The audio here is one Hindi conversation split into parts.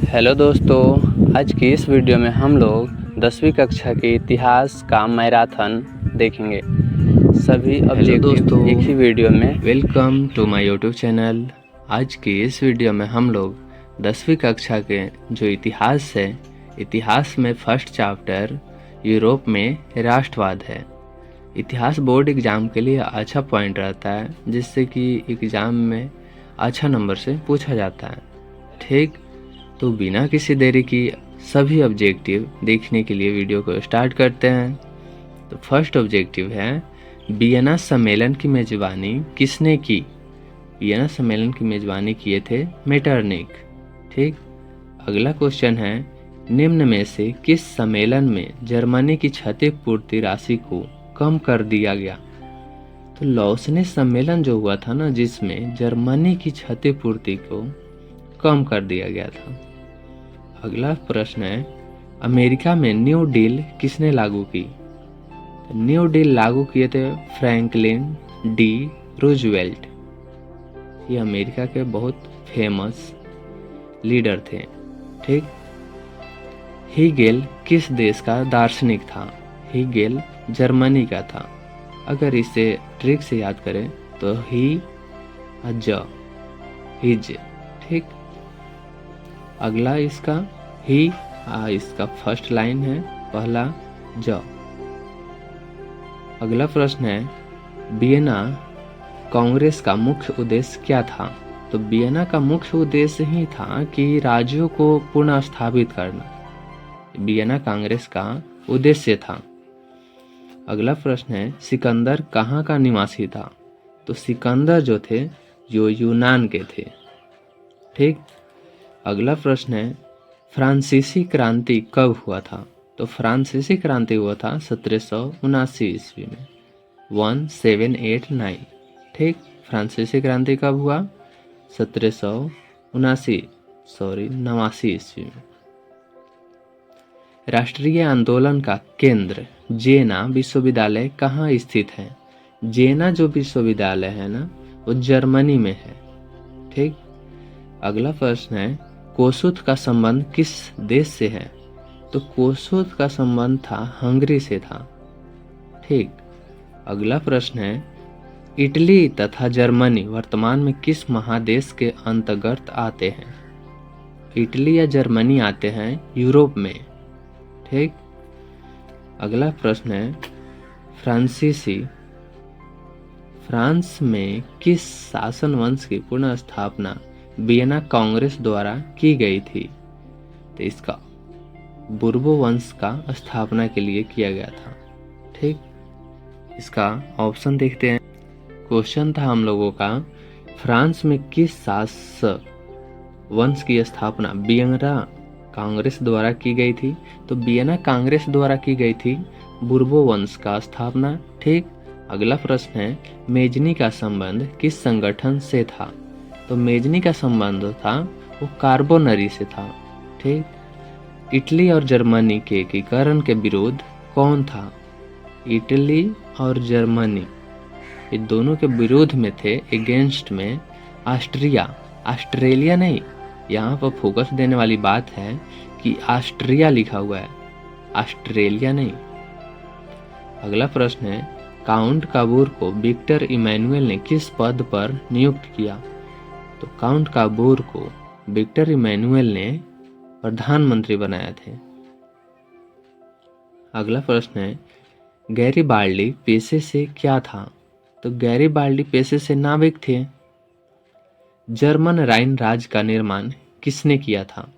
हेलो दोस्तों, आज की इस वीडियो में हम लोग 10वीं कक्षा के इतिहास का मैराथन देखेंगे। सभी ऑब्जेक्टिव एक ही वीडियो में। Welcome to my YouTube channel. आज की इस वीडियो में हम लोग 10वीं कक्षा के जो इतिहास है, इतिहास में फर्स्ट चैप्टर यूरोप में राष्ट्रवाद है। इतिहास बोर्ड एग्ज़ाम के लिए अच्छा पॉइंट रहता है, जिससे कि एग्ज़ाम में अच्छा नंबर से पूछा जाता है। ठीक, तो बिना किसी देरी की सभी ऑब्जेक्टिव देखने के लिए वीडियो को स्टार्ट करते हैं। तो फर्स्ट ऑब्जेक्टिव है, वियना सम्मेलन की मेजबानी किसने की? वियना सम्मेलन की मेजबानी किए थे मेटरनिख। ठीक, अगला क्वेश्चन है, निम्न में से किस सम्मेलन में जर्मनी की क्षतिपूर्ति राशि को कम कर दिया गया? तो लौसने सम्मेलन जो हुआ था ना, जिसमें जर्मनी की क्षतिपूर्ति को कम कर दिया गया था। अगला प्रश्न है, अमेरिका में न्यू डील किसने लागू की? न्यू डील लागू किए थे फ्रैंकलिन डी रूजवेल्ट। ये अमेरिका के बहुत फेमस लीडर थे। ठीक, हीगेल किस देश का दार्शनिक था? हीगेल जर्मनी का था। अगर इसे ट्रिक से याद करें तो हिज। ठीक, अगला इसका इसका फर्स्ट लाइन है पहला ज। अगला प्रश्न है, वियना कांग्रेस का मुख्य उद्देश्य क्या था? तो वियना का मुख्य उद्देश्य ही था कि राज्यों को पुनः स्थापित करना। वियना कांग्रेस का उद्देश्य था। अगला प्रश्न है, सिकंदर कहाँ का निवासी था? तो सिकंदर जो थे जो यूनान के थे। ठीक, अगला प्रश्न है, फ्रांसीसी क्रांति कब हुआ था? तो फ्रांसीसी क्रांति हुआ था 1779 ईस्वी में, 1789। ठीक, फ्रांसीसी क्रांति कब हुआ? 1789 ईस्वी में। राष्ट्रीय आंदोलन का केंद्र जेना विश्वविद्यालय कहाँ स्थित है? जेना जो विश्वविद्यालय है ना, वो जर्मनी में है। ठीक, अगला प्रश्न है, कोसुत का संबंध किस देश से है? तो कोसुत का संबंध था हंगरी से था। ठीक, अगला प्रश्न है, इटली तथा जर्मनी वर्तमान में किस महादेश के अंतर्गत आते हैं? इटली या जर्मनी आते हैं यूरोप में। ठीक, अगला प्रश्न है, फ्रांस में किस शासन वंश की पुनः स्थापना वियना कांग्रेस द्वारा की गई थी? तो इसका बुर्बो वंश का स्थापना के लिए किया गया था। ठीक, इसका ऑप्शन देखते हैं। क्वेश्चन था हम लोगों का, फ्रांस में किस शासक वंश की स्थापना वियना कांग्रेस द्वारा की गई थी? तो वियना कांग्रेस द्वारा की गई थी बुर्बो वंश का स्थापना। ठीक, अगला प्रश्न है, मेजनी का संबंध किस संगठन से था? तो मेजनी का संबंध था वो कार्बोनरी से था। ठीक, इटली और जर्मनी के एकीकरण के विरोध कौन था? इटली और जर्मनी ये दोनों के विरोध में थे, अगेंस्ट में ऑस्ट्रेलिया नहीं। यहाँ पर फोकस देने वाली बात है कि ऑस्ट्रिया लिखा हुआ है, ऑस्ट्रेलिया नहीं। अगला प्रश्न है, काउंट काबूर को विक्टर इमैनुअल ने किस पद पर नियुक्त किया? तो काउंट काबूर को विक्टर इमैनुअल ने प्रधानमंत्री बनाए थे। अगला प्रश्न है, गैरिबाल्डी पेशे से क्या था? तो गैरिबाल्डी पेशे से नाविक थे। जर्मन राइन राज्य का निर्माण किसने किया था?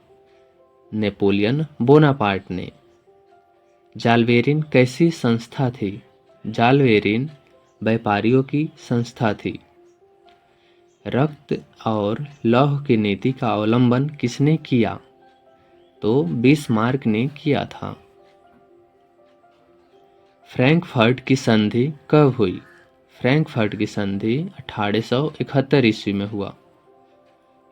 नेपोलियन बोनापार्ट ने। जालवेरिन कैसी संस्था थी? जालवेरिन व्यापारियों की संस्था थी। रक्त और लौह की नीति का अवलंबन किसने किया? तो बिस्मार्क ने किया था। फ्रैंकफर्ट की संधि कब हुई? फ्रैंकफर्ट की संधि 1871 ईस्वी में हुआ।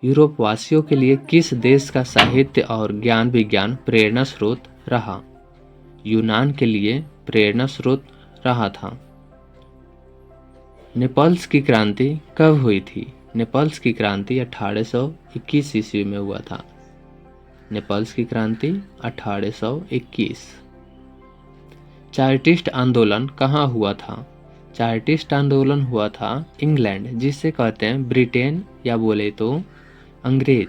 यूरोप वासियों के लिए किस देश का साहित्य और ज्ञान विज्ञान प्रेरणा स्रोत रहा? यूनान के लिए प्रेरणा स्रोत रहा था। नेपल्स की क्रांति कब हुई थी? नेपल्स की क्रांति 1821 ईस्वी में हुआ था। नेपल्स की क्रांति 1821। चार्टिस्ट आंदोलन कहाँ हुआ था? चार्टिस्ट आंदोलन हुआ था इंग्लैंड, जिसे कहते हैं ब्रिटेन या बोले तो अंग्रेज।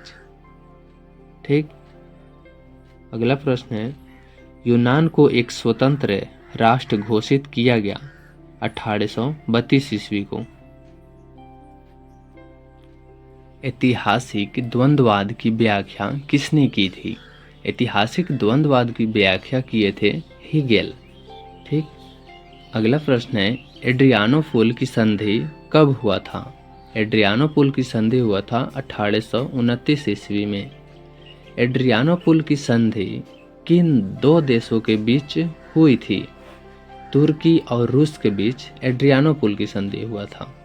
ठीक। अगला प्रश्न है, यूनान को एक स्वतंत्र राष्ट्र घोषित किया गया 1832 ईस्वी को। ऐतिहासिक द्वंद्ववाद की व्याख्या किसने की थी? ऐतिहासिक द्वंद्ववाद की व्याख्या किए थे हेगेल। ठीक। अगला प्रश्न है, एड्रियानोपुल की संधि कब हुआ था? एड्रियानोपुल की संधि हुआ था 1829 ईस्वी में। एड्रियानोपुल की संधि किन दो देशों के बीच हुई थी? तुर्की और रूस के बीच एड्रियानोपुल की संधि हुआ था।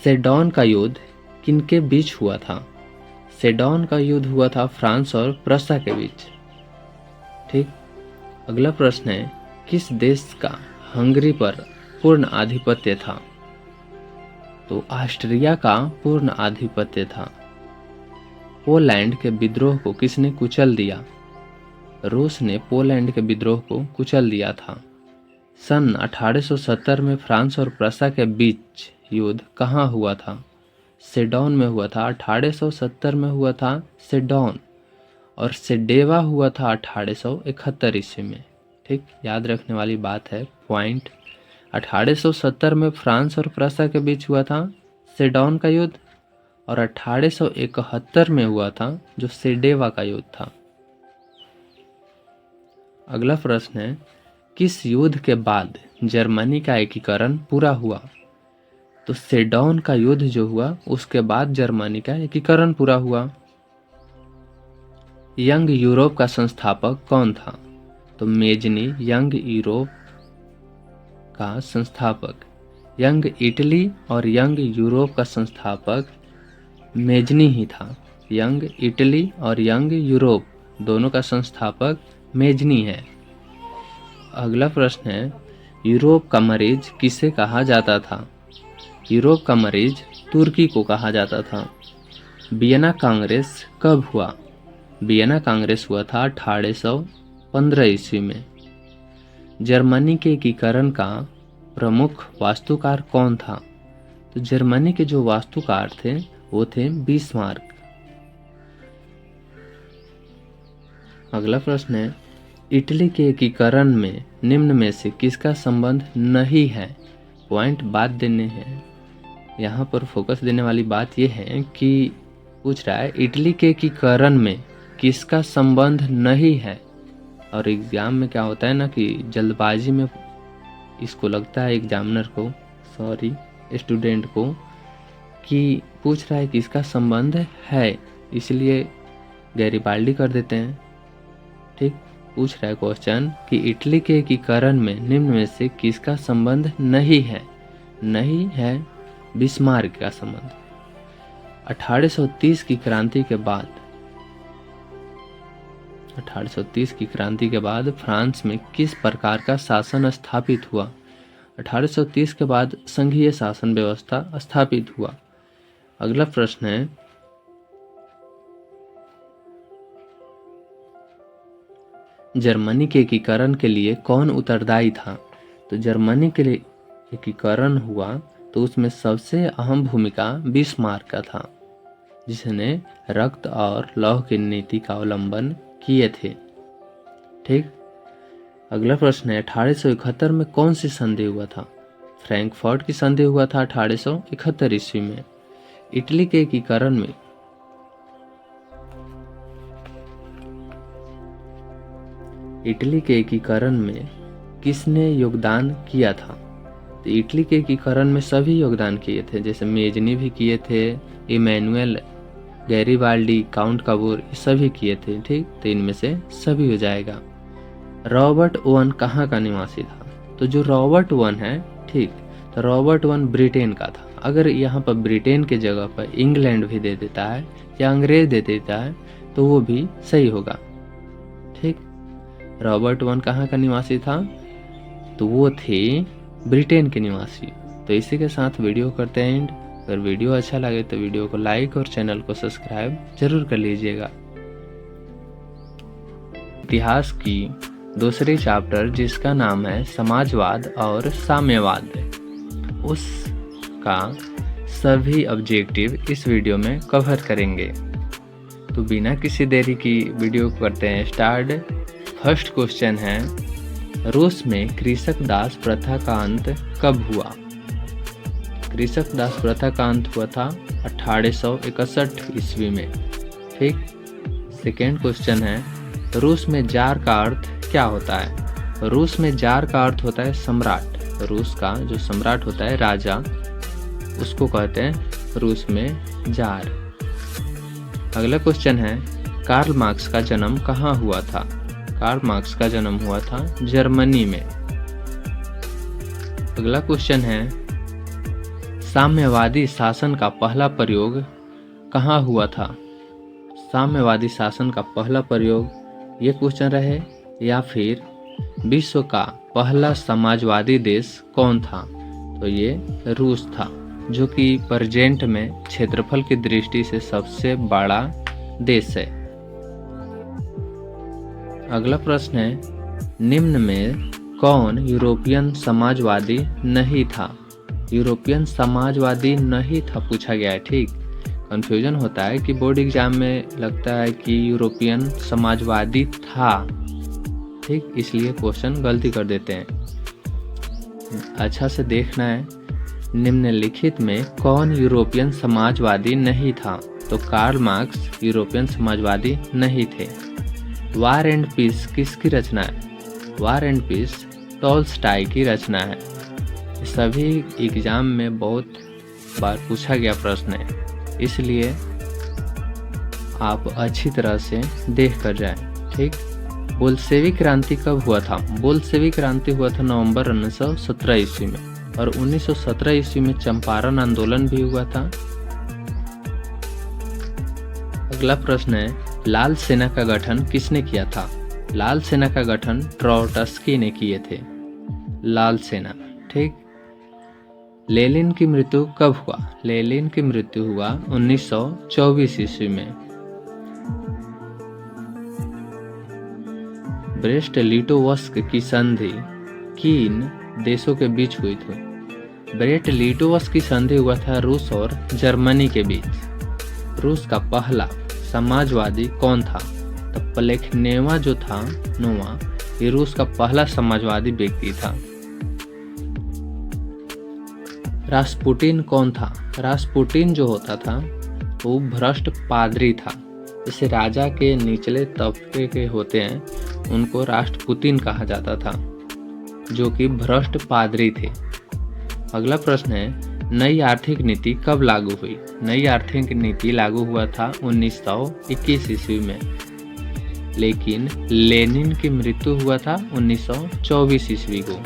सेडोन का युद्ध किनके बीच हुआ था? सेडोन का युद्ध हुआ था फ्रांस और प्रूसिया के बीच। ठीक। अगला प्रश्न है, किस देश का हंगरी पर पूर्ण आधिपत्य था? तो ऑस्ट्रिया का पूर्ण आधिपत्य था। पोलैंड के विद्रोह को किसने कुचल दिया? रूस ने पोलैंड के विद्रोह को कुचल दिया था। सन 1870 में फ्रांस और प्रूसिया के बीच युद्ध कहाँ हुआ था? सेडोन में हुआ था। 1870 में हुआ था सेडोन, और सेडेवा हुआ था 1871 ईस्वी में। ठीक, याद रखने वाली बात है पॉइंट। 1870 में फ्रांस और प्रूसिया के बीच हुआ था सेडोन का युद्ध, और 1871 में हुआ था जो सेडेवा का युद्ध था। अगला प्रश्न है, किस युद्ध के बाद जर्मनी का एकीकरण पूरा हुआ? तो सेडोन का युद्ध जो हुआ उसके बाद जर्मनी का एकीकरण पूरा हुआ। यंग यूरोप का संस्थापक कौन था? तो मेजनी यंग यूरोप का संस्थापक। यंग इटली और यंग यूरोप का संस्थापक मेजनी ही था। यंग इटली और यंग यूरोप दोनों का संस्थापक मेजनी है। अगला प्रश्न है, यूरोप का मरीज किसे कहा जाता था? यूरोप का मरीज तुर्की को कहा जाता था। वियना कांग्रेस कब हुआ? वियना कांग्रेस हुआ था 1815 ईस्वी में। जर्मनी के एकीकरण का प्रमुख वास्तुकार कौन था? तो जर्मनी के जो वास्तुकार थे वो थे बिस्मार्क। अगला प्रश्न है, इटली के एकीकरण में निम्न में से किसका संबंध नहीं है? पॉइंट बात देने हैं। यहाँ पर फोकस देने वाली बात यह है कि पूछ रहा है इटली के एकीकरण में किसका संबंध नहीं है। और एग्जाम में क्या होता है ना कि जल्दबाजी में इसको लगता है एग्जामिनर को, स्टूडेंट को, कि पूछ रहा है कि इसका संबंध है, इसलिए गैरिबाल्डी कर देते हैं। ठीक, पूछ रहा है क्वेश्चन कि इटली के एकीकरण में निम्न में से किसका संबंध नहीं है? नहीं है बिस्मार्क का संबंध। 1830 की क्रांति के बाद 1830 की क्रांति के बाद फ्रांस में किस प्रकार का शासन स्थापित हुआ? 1830 के बाद संघीय शासन व्यवस्था स्थापित हुआ। अगला प्रश्न है, जर्मनी के एकीकरण के लिए कौन उत्तरदायी था? तो जर्मनी के लिए एकीकरण हुआ तो उसमें सबसे अहम भूमिका बिस्मार्क का था, जिसने रक्त और लौह की नीति का अवलंबन किए थे। ठीक। अगला प्रश्न है, 1871 में कौन सी संधि हुआ था? फ्रैंकफर्ट की संधि हुआ था 1871 ईस्वी में। इटली के एकीकरण में किसने योगदान किया था? तो इटली के एकीकरण में सभी योगदान किए थे, जैसे मेजनी भी किए थे, इमैनुअल, गैरिबाल्डी, काउंट काबूर, सभी किए थे। ठीक, तो इनमें से सभी हो जाएगा। रॉबर्ट ओवन कहाँ का निवासी था? तो जो रॉबर्ट ओवन है, ठीक, तो रॉबर्ट ओवन ब्रिटेन का था। अगर यहाँ पर ब्रिटेन के जगह पर इंग्लैंड भी दे देता है या अंग्रेज दे देता है तो वो भी सही होगा। ठीक, रॉबर्ट ओवन कहाँ का निवासी था? तो वो थे ब्रिटेन के निवासी। तो इसी के साथ वीडियो करते हैं एंड। अगर वीडियो अच्छा लगे तो वीडियो को लाइक और चैनल को सब्सक्राइब जरूर कर लीजिएगा। इतिहास की दूसरी चैप्टर जिसका नाम है समाजवाद और साम्यवाद, उसका सभी ऑब्जेक्टिव इस वीडियो में कवर करेंगे। तो बिना किसी देरी की वीडियो को करते हैं स्टार्ट। फर्स्ट क्वेश्चन है, रूस में कृषक दास प्रथा का अंत कब हुआ? कृषक दास प्रथा का अंत हुआ था 1861 ईस्वी में। ठीक। सेकेंड क्वेश्चन है, रूस में जार का अर्थ क्या होता है? रूस में जार का अर्थ होता है सम्राट। रूस का जो सम्राट होता है, राजा, उसको कहते हैं रूस में जार। अगला क्वेश्चन है, कार्ल मार्क्स का जन्म कहाँ हुआ था? कार्ल मार्क्स का जन्म हुआ था जर्मनी में। अगला क्वेश्चन है, साम्यवादी शासन का पहला प्रयोग कहाँ हुआ था? साम्यवादी शासन का पहला प्रयोग ये क्वेश्चन रहे, या फिर विश्व का पहला समाजवादी देश कौन था? तो ये रूस था, जो कि प्रेजेंट में क्षेत्रफल की दृष्टि से सबसे बड़ा देश है। अगला प्रश्न है, निम्न में कौन यूरोपियन समाजवादी नहीं था? यूरोपियन समाजवादी नहीं था पूछा गया है। ठीक। कंफ्यूजन होता है कि बोर्ड एग्जाम में लगता है कि यूरोपियन समाजवादी था, ठीक, इसलिए क्वेश्चन गलती कर देते हैं। अच्छा से देखना है, निम्नलिखित में कौन यूरोपियन समाजवादी नहीं था? तो कार्ल मार्क्स यूरोपियन समाजवादी नहीं थे। वार एंड पीस किसकी रचना है? वार एंड पीस टॉल्स्टॉय की रचना है। सभी एग्जाम में बहुत बार पूछा गया प्रश्न है, इसलिए आप अच्छी तरह से देख कर जाएं। ठीक। बोल्शेविक क्रांति कब हुआ था? बोल्शेविक क्रांति हुआ था नवंबर 1917 ईस्वी में, और 1917 ईस्वी में चंपारण आंदोलन भी हुआ था। अगला प्रश्न है, लाल सेना का गठन किसने किया था? लाल सेना का गठन ट्रोट्स्की ने किए थे। लाल सेना। ठीक। लेनिन की मृत्यु कब हुआ? लेनिन की मृत्यु हुआ 1924 ईस्वी में। ब्रेस्ट लिटोवस्क की संधि किन देशों के बीच हुई थी? ब्रेस्ट लिटोवस्क की संधि हुआ था रूस और जर्मनी के बीच। रूस का पहला समाजवादी कौन था? तो प्लेखनेवा जो था, नोवा, ये रूस का पहला समाजवादी व्यक्ति था। रास्पुटिन कौन था? रास्पुटिन जो होता था वो भ्रष्ट पादरी था। जैसे राजा के निचले तबके के होते हैं, उनको राष्ट्रपुतिन कहा जाता था, जो कि भ्रष्ट पादरी थे। अगला प्रश्न है, नई आर्थिक नीति कब लागू हुई? नई आर्थिक नीति लागू हुआ था 1921 ईस्वी में, लेकिन लेनिन की मृत्यु हुआ था 1924 ईस्वी को।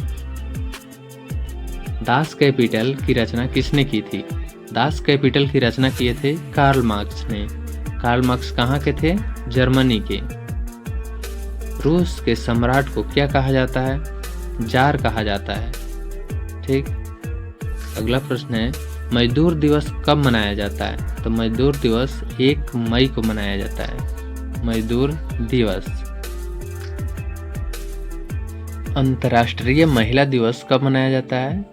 दास कैपिटल की रचना किसने की थी? दास कैपिटल की रचना किए थे कार्ल मार्क्स ने। कार्ल मार्क्स कहाँ के थे? जर्मनी के। रूस के सम्राट को क्या कहा जाता है? जार कहा जाता है। ठीक। अगला प्रश्न है, मजदूर दिवस कब मनाया जाता है? तो मजदूर दिवस 1 मई को मनाया जाता है। मजदूर दिवस। अंतर्राष्ट्रीय महिला दिवस कब मनाया जाता है?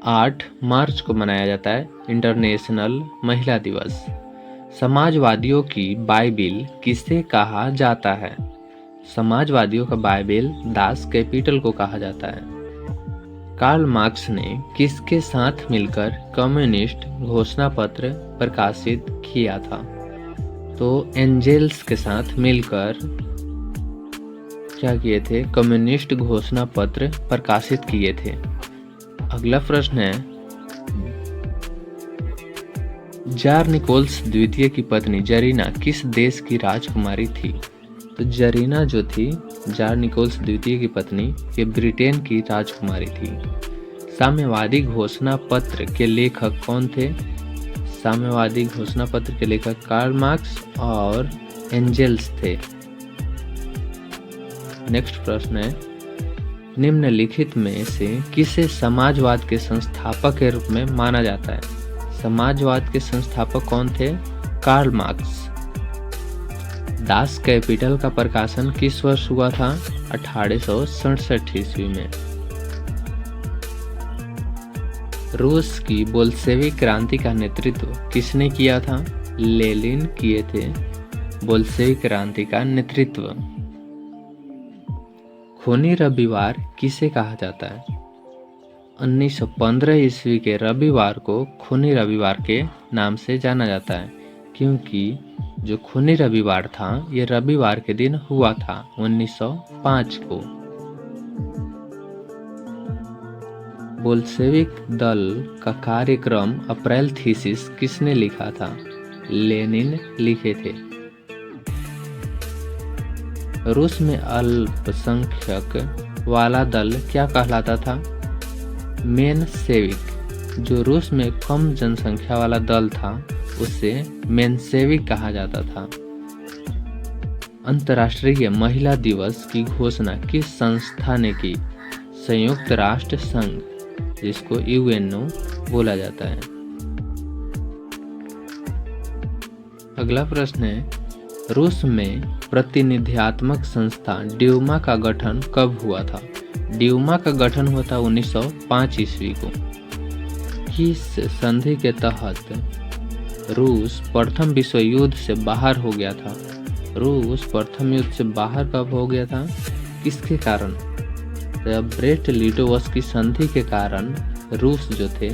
8 मार्च को मनाया जाता है, इंटरनेशनल महिला दिवस। समाजवादियों की बाइबिल किसे कहा जाता है? समाजवादियों का बाइबिल दास कैपिटल को कहा जाता है। कार्ल मार्क्स ने किसके साथ मिलकर कम्युनिस्ट घोषणा पत्र प्रकाशित किया था? तो एंजेल्स के साथ मिलकर क्या किए थे? कम्युनिस्ट घोषणा पत्र प्रकाशित किए थे। अगला प्रश्न है, जार निकोल्स द्वितीय की पत्नी जरीना किस देश की राजकुमारी थी? तो जरीना जो थी, जार निकोल्स द्वितीय की पत्नी, ये ब्रिटेन की राजकुमारी थी। साम्यवादी घोषणा पत्र के लेखक कौन थे? साम्यवादी घोषणा पत्र के लेखक कार्ल मार्क्स और एंजेल्स थे। नेक्स्ट प्रश्न है, निम्नलिखित में से किसे समाजवाद के संस्थापक के रूप में माना जाता है? समाजवाद के संस्थापक कौन थे? Karl Marx. दास कैपिटल का प्रकाशन किस वर्ष हुआ था? 1867 ईस्वी में। रूस की बोल्शेविक क्रांति का नेतृत्व किसने किया था? लेनिन किए थे बोल्शेविक क्रांति का नेतृत्व। खूनी रविवार किसे कहा जाता है? 1915 ईस्वी के रविवार को खूनी रविवार के नाम से जाना जाता है, क्योंकि जो खूनी रविवार था ये रविवार के दिन हुआ था 1905 को। बोल्शेविक दल का कार्यक्रम अप्रैल थीसिस किसने लिखा था? लेनिन लिखे थे। रूस में अल्पसंख्यक वाला दल क्या कहलाता था? मेनशेविक। जो रूस में कम जनसंख्या वाला दल था उसे मेनशेविक कहा जाता था। अंतर्राष्ट्रीय महिला दिवस की घोषणा किस संस्था ने की? संयुक्त राष्ट्र संघ, जिसको यूएनओ बोला जाता है। अगला प्रश्न है, रूस में प्रतिनिधियात्मक संस्था ड्यूमा का गठन कब हुआ था? ड्यूमा का गठन हुआ था 1905 ईस्वी को। किस संधि के तहत रूस प्रथम विश्व युद्ध से बाहर हो गया था? रूस प्रथम युद्ध से बाहर कब हो गया था? किसके कारण? तो ब्रेस्ट लिटोवस्की की संधि के कारण रूस जो थे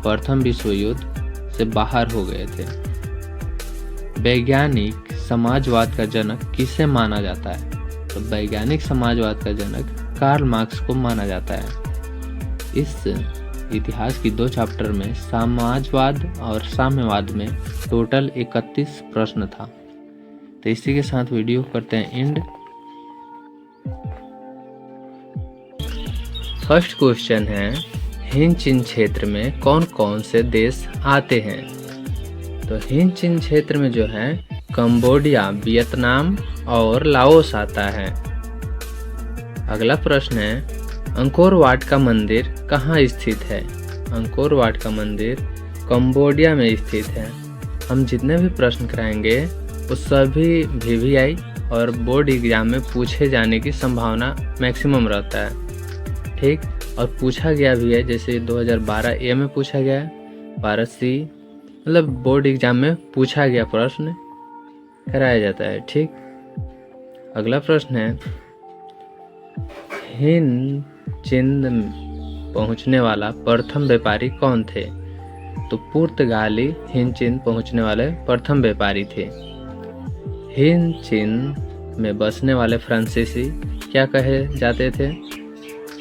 प्रथम विश्व युद्ध से बाहर हो गए थे। वैज्ञानिक समाजवाद का जनक किसे माना जाता है? तो वैज्ञानिक समाजवाद का जनक कार्ल मार्क्स को माना जाता है। इस इतिहास की 2 चैप्टर में समाजवाद और साम्यवाद में टोटल 31 प्रश्न था। तो इसी के साथ वीडियो करते हैं एंड। फर्स्ट क्वेश्चन है, हिंद चीन क्षेत्र में कौन कौन से देश आते हैं? तो हिंद चीन क्षेत्र में जो है कंबोडिया, वियतनाम और लाओस आता है। अगला प्रश्न है, अंकोर वाट का मंदिर कहाँ स्थित है? अंकोर वाट का मंदिर कंबोडिया में स्थित है। हम जितने भी प्रश्न कराएंगे वो सभी VVI और बोर्ड एग्जाम में पूछे जाने की संभावना मैक्सिमम रहता है, ठीक। और पूछा गया भी है, जैसे 2012 A में पूछा गया है, 12C, मतलब बोर्ड एग्जाम में पूछा गया प्रश्न कराया जाता है, ठीक। अगला प्रश्न है, हिंद चीन पहुंचने वाला प्रथम व्यापारी कौन थे? तो पुर्तगाली हिंद चीन पहुंचने वाले प्रथम व्यापारी थे। हिंद चीन में बसने वाले फ्रांसीसी क्या कहे जाते थे?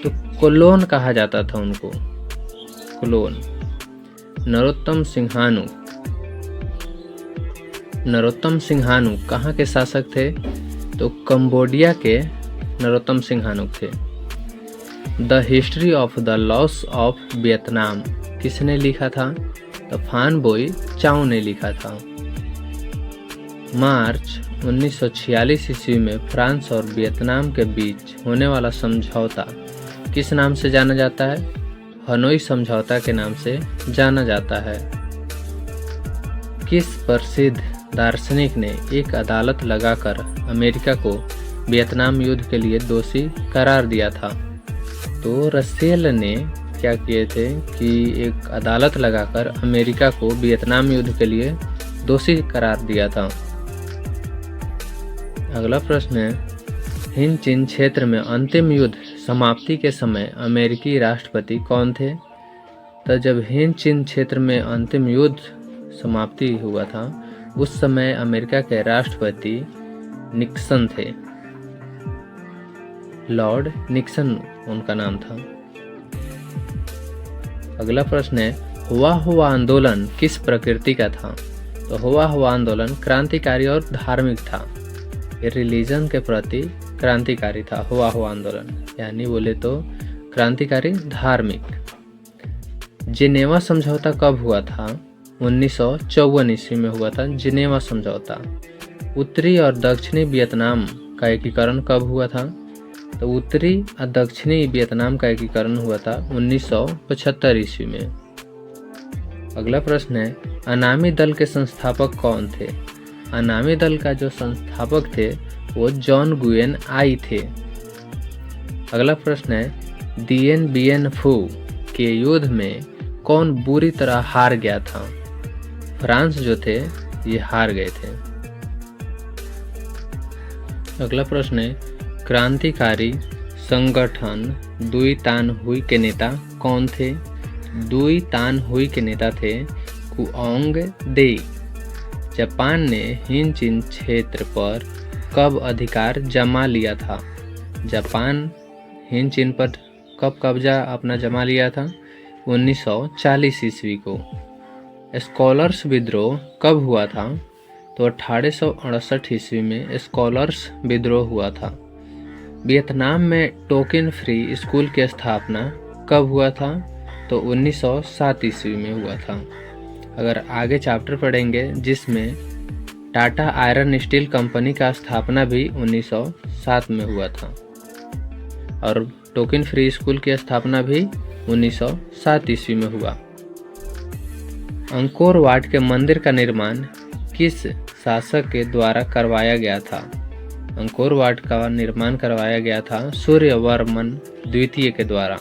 तो कोलोन कहा जाता था उनको, कोलोन। नरोत्तम सिंहानु कहाँ के शासक थे? तो कंबोडिया के नरोत्तम सिंहानु थे। The history of the loss of Vietnam किसने लिखा था? तो फान बोई चाओ ने लिखा था। मार्च 1946 ईस्वी में फ्रांस और वियतनाम के बीच होने वाला समझौता किस नाम से जाना जाता है? हनोई समझौता के नाम से जाना जाता है। किस प्रसिद्ध दार्शनिक ने एक अदालत लगाकर अमेरिका को वियतनाम युद्ध के लिए दोषी करार दिया था? तो रसेल ने क्या किए थे कि एक अदालत लगाकर अमेरिका को वियतनाम युद्ध के लिए दोषी करार दिया था। अगला प्रश्न है, हिंद चीन क्षेत्र में अंतिम युद्ध समाप्ति के समय अमेरिकी राष्ट्रपति कौन थे? तो जब हिंद चीन क्षेत्र में अंतिम युद्ध समाप्ति हुआ था उस समय अमेरिका के राष्ट्रपति निक्सन थे, लॉर्ड निक्सन उनका नाम था। अगला प्रश्न है, हुआ हुआ आंदोलन किस प्रकृति का था? तो हुआ हुआ आंदोलन क्रांतिकारी और धार्मिक था। ये रिलीजन के प्रति क्रांतिकारी था हुआ हुआ आंदोलन, यानी बोले तो क्रांतिकारी धार्मिक। जिनेवा समझौता कब हुआ था? 1954 ईस्वी में हुआ था जिनेवा समझौता। उत्तरी और दक्षिणी वियतनाम का एकीकरण कब हुआ था? तो उत्तरी और दक्षिणी वियतनाम का एकीकरण हुआ था 1975 ईस्वी में। अगला प्रश्न है, अनामी दल के संस्थापक कौन थे? अनामी दल का जो संस्थापक थे वो जॉन गुयेन आई थे। अगला प्रश्न है, दिएन बिएन फू के युद्ध में कौन बुरी तरह हार गया था? फ्रांस जो थे ये हार गए थे। अगला प्रश्न है, क्रांतिकारी संगठन दुई तान हुई के नेता कौन थे? दुई तान हुई के नेता थे कुओंग दे। जापान ने हिनचिन क्षेत्र पर कब अधिकार जमा लिया था? जापान हिनचिन पर कब कब्जा अपना जमा लिया था? 1940 ईस्वी को। स्कॉलर्स विद्रोह कब हुआ था? तो 1868 ईस्वी में स्कॉलर्स विद्रोह हुआ था। वियतनाम में टोकन फ्री स्कूल की स्थापना कब हुआ था? तो 1907 ईस्वी में हुआ था। अगर आगे चैप्टर पढ़ेंगे जिसमें टाटा आयरन स्टील कंपनी का स्थापना भी 1907 में हुआ था और टोकन फ्री स्कूल की स्थापना भी 1907 ईस्वी में हुआ। अंकोर वाट के मंदिर का निर्माण किस शासक के द्वारा करवाया गया था? अंकोर वाट का निर्माण करवाया गया था सूर्यवर्मन द्वितीय के द्वारा।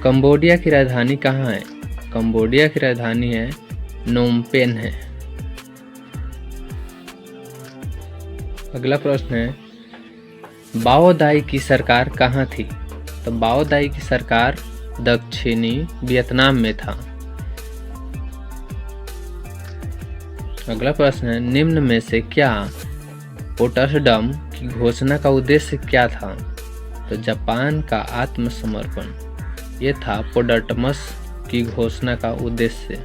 कंबोडिया की राजधानी कहाँ है? कंबोडिया की राजधानी है नोम पेन है। अगला प्रश्न है, बाओ दाई की सरकार कहाँ थी? तो बाओ दाई की सरकार दक्षिणी वियतनाम में था। अगला प्रश्न है, निम्न में से क्या पोटसडम की घोषणा का उद्देश्य क्या था? तो जापान का आत्मसमर्पण ये था पोटसडम की घोषणा का उद्देश्य,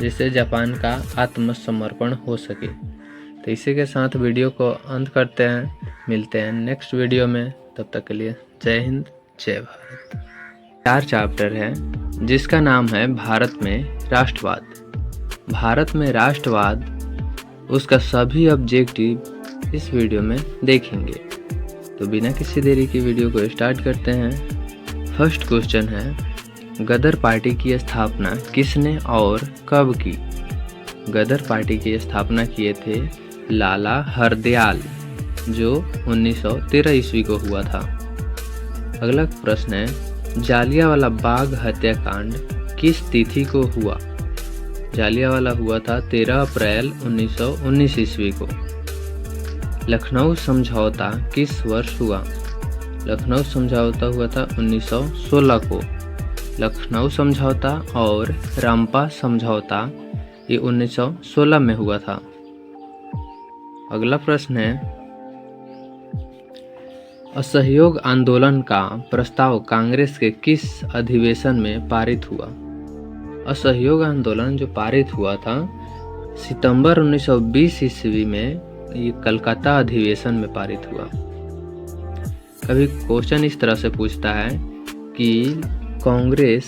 जिससे जापान का आत्मसमर्पण हो सके। तो इसी के साथ वीडियो को अंत करते हैं, मिलते हैं नेक्स्ट वीडियो में, तब तक के लिए जय हिंद जय भारत। 4 चैप्टर है जिसका नाम है भारत में राष्ट्रवाद। भारत में राष्ट्रवाद उसका सभी ऑब्जेक्टिव इस वीडियो में देखेंगे। तो बिना किसी देरी की वीडियो को स्टार्ट करते हैं। फर्स्ट क्वेश्चन है, गदर पार्टी की स्थापना किसने और कब की? गदर पार्टी की स्थापना किए थे लाला हरदयाल, जो 1913 ईस्वी को हुआ था। अगला प्रश्न है, जालियांवाला बाग हत्याकांड किस तिथि को हुआ? जालियांवाला हुआ था 13 अप्रैल 1919 ईस्वी को। लखनऊ समझौता किस वर्ष हुआ? लखनऊ समझौता हुआ था 1916 को। लखनऊ समझौता और रंपा समझौता ये 1916 में हुआ था। अगला प्रश्न है, असहयोग आंदोलन का प्रस्ताव कांग्रेस के किस अधिवेशन में पारित हुआ? असहयोग आंदोलन जो पारित हुआ था सितंबर 1920 ईस्वी में, ये कलकत्ता अधिवेशन में पारित हुआ। कभी क्वेश्चन इस तरह से पूछता है कि कांग्रेस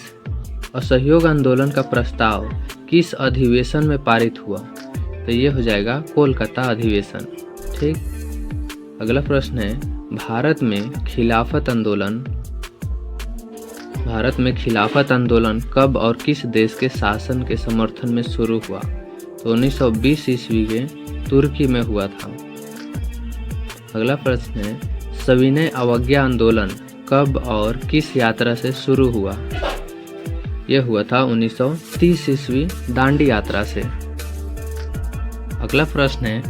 असहयोग आंदोलन का प्रस्ताव किस अधिवेशन में पारित हुआ? तो ये हो जाएगा कोलकाता अधिवेशन। ठीक। अगला प्रश्न है, भारत में खिलाफत आंदोलन कब और किस देश के शासन के समर्थन में शुरू हुआ? तो 1920 ईस्वी के तुर्की में हुआ था। अगला प्रश्न है, सविनय अवज्ञा आंदोलन कब और किस यात्रा से शुरू हुआ? यह हुआ था 1930 ईस्वी दांडी यात्रा से। अगला प्रश्न है,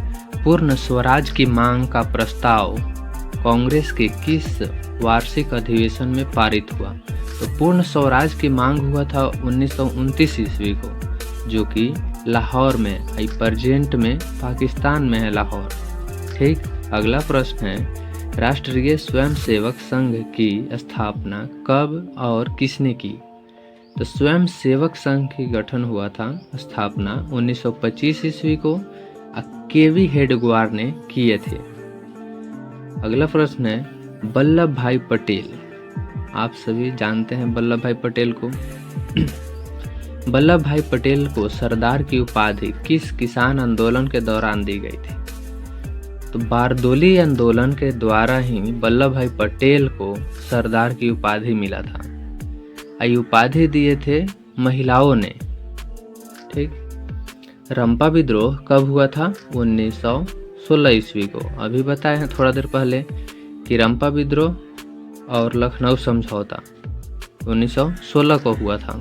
पूर्ण स्वराज की मांग का प्रस्ताव कांग्रेस के किस वार्षिक अधिवेशन में पारित हुआ? तो पूर्ण स्वराज की मांग हुआ था 1929 ईस्वी को, जो कि लाहौर में, प्रेजेंट में पाकिस्तान में है लाहौर। ठीक। अगला प्रश्न है, राष्ट्रीय स्वयंसेवक संघ की स्थापना कब और किसने की? तो स्वयंसेवक संघ की गठन हुआ था स्थापना 1925 ईस्वी को, केवी हेडगेवार ने किए थे। अगला प्रश्न है, वल्लभ भाई पटेल, आप सभी जानते हैं वल्लभ भाई पटेल को। वल्लभ भाई पटेल को सरदार की उपाधि किस किसान आंदोलन के दौरान दी गई थी? तो बारदोली आंदोलन के द्वारा ही वल्लभ भाई पटेल को सरदार की उपाधि मिला था। ये उपाधि दिए थे महिलाओं ने। ठीक। रंपा विद्रोह कब हुआ था? 1916 ईस्वी को। अभी बताए हैं थोड़ा देर पहले कि रंपा विद्रोह और लखनऊ समझौता 1916 को हुआ था।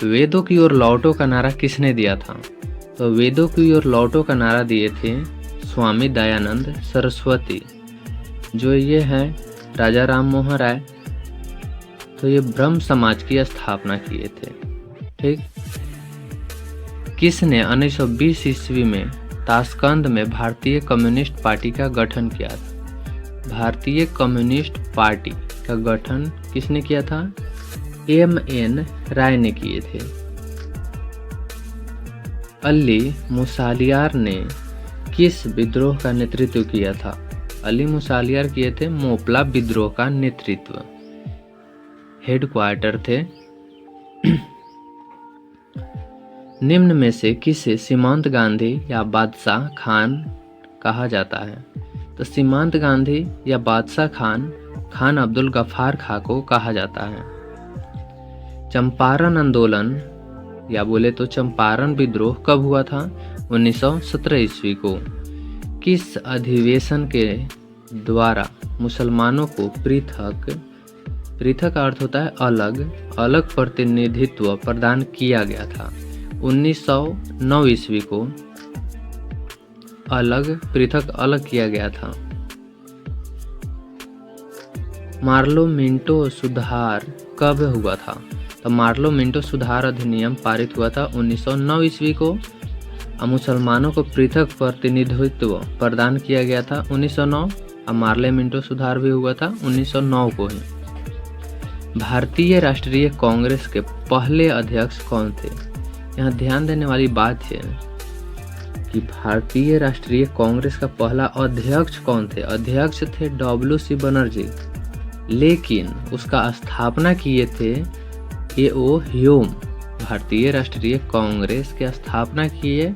वेदों की ओर लौटो का नारा किसने दिया था? तो वेदों की ओर लौटो का नारा दिए थे स्वामी दयानंद सरस्वती। जो ये हैं राजा राम मोहन राय, तो ये ब्रह्म समाज की स्थापना किए थे। ठीक। किसने 1920 ईस्वी में ताशकंद में भारतीय कम्युनिस्ट पार्टी का गठन किया था? भारतीय कम्युनिस्ट पार्टी का गठन किसने किया था? M.N. राय ने किए थे। अली मुसालियार ने किस विद्रोह का नेतृत्व किया था? अली मुसालियार किए थे मोपला विद्रोह का नेतृत्व। हेडक्वार्टर थे। निम्न में से किसे सीमांत गांधी या बादशाह खान कहा जाता है? तो सीमांत गांधी या बादशाह खान खान अब्दुल गफ्फार खां को कहा जाता है। चंपारण आंदोलन या बोले तो चंपारण विद्रोह कब हुआ था? 1917 ईस्वी को। किस अधिवेशन के द्वारा मुसलमानों को पृथक अर्थ होता है अलग प्रतिनिधित्व प्रदान किया गया था? 1909 ईस्वी को पृथक अलग किया गया था। मार्लो मिंटो सुधार कब हुआ था? तो मार्लो मिंटो सुधार अधिनियम पारित हुआ था 1909 ईस्वी को। मुसलमानों को पृथक प्रतिनिधित्व प्रदान किया गया था 1909। मार्ले मिंटो सुधार भी हुआ था 1909 को ही। भारतीय राष्ट्रीय कांग्रेस के पहले अध्यक्ष कौन थे? यहाँ ध्यान देने वाली बात है कि भारतीय राष्ट्रीय कांग्रेस का पहला अध्यक्ष कौन थे? अध्यक्ष थे W.C. बनर्जी, लेकिन उसका स्थापना किए थे A.O. ह्यूम। भारतीय राष्ट्रीय कांग्रेस की स्थापना किए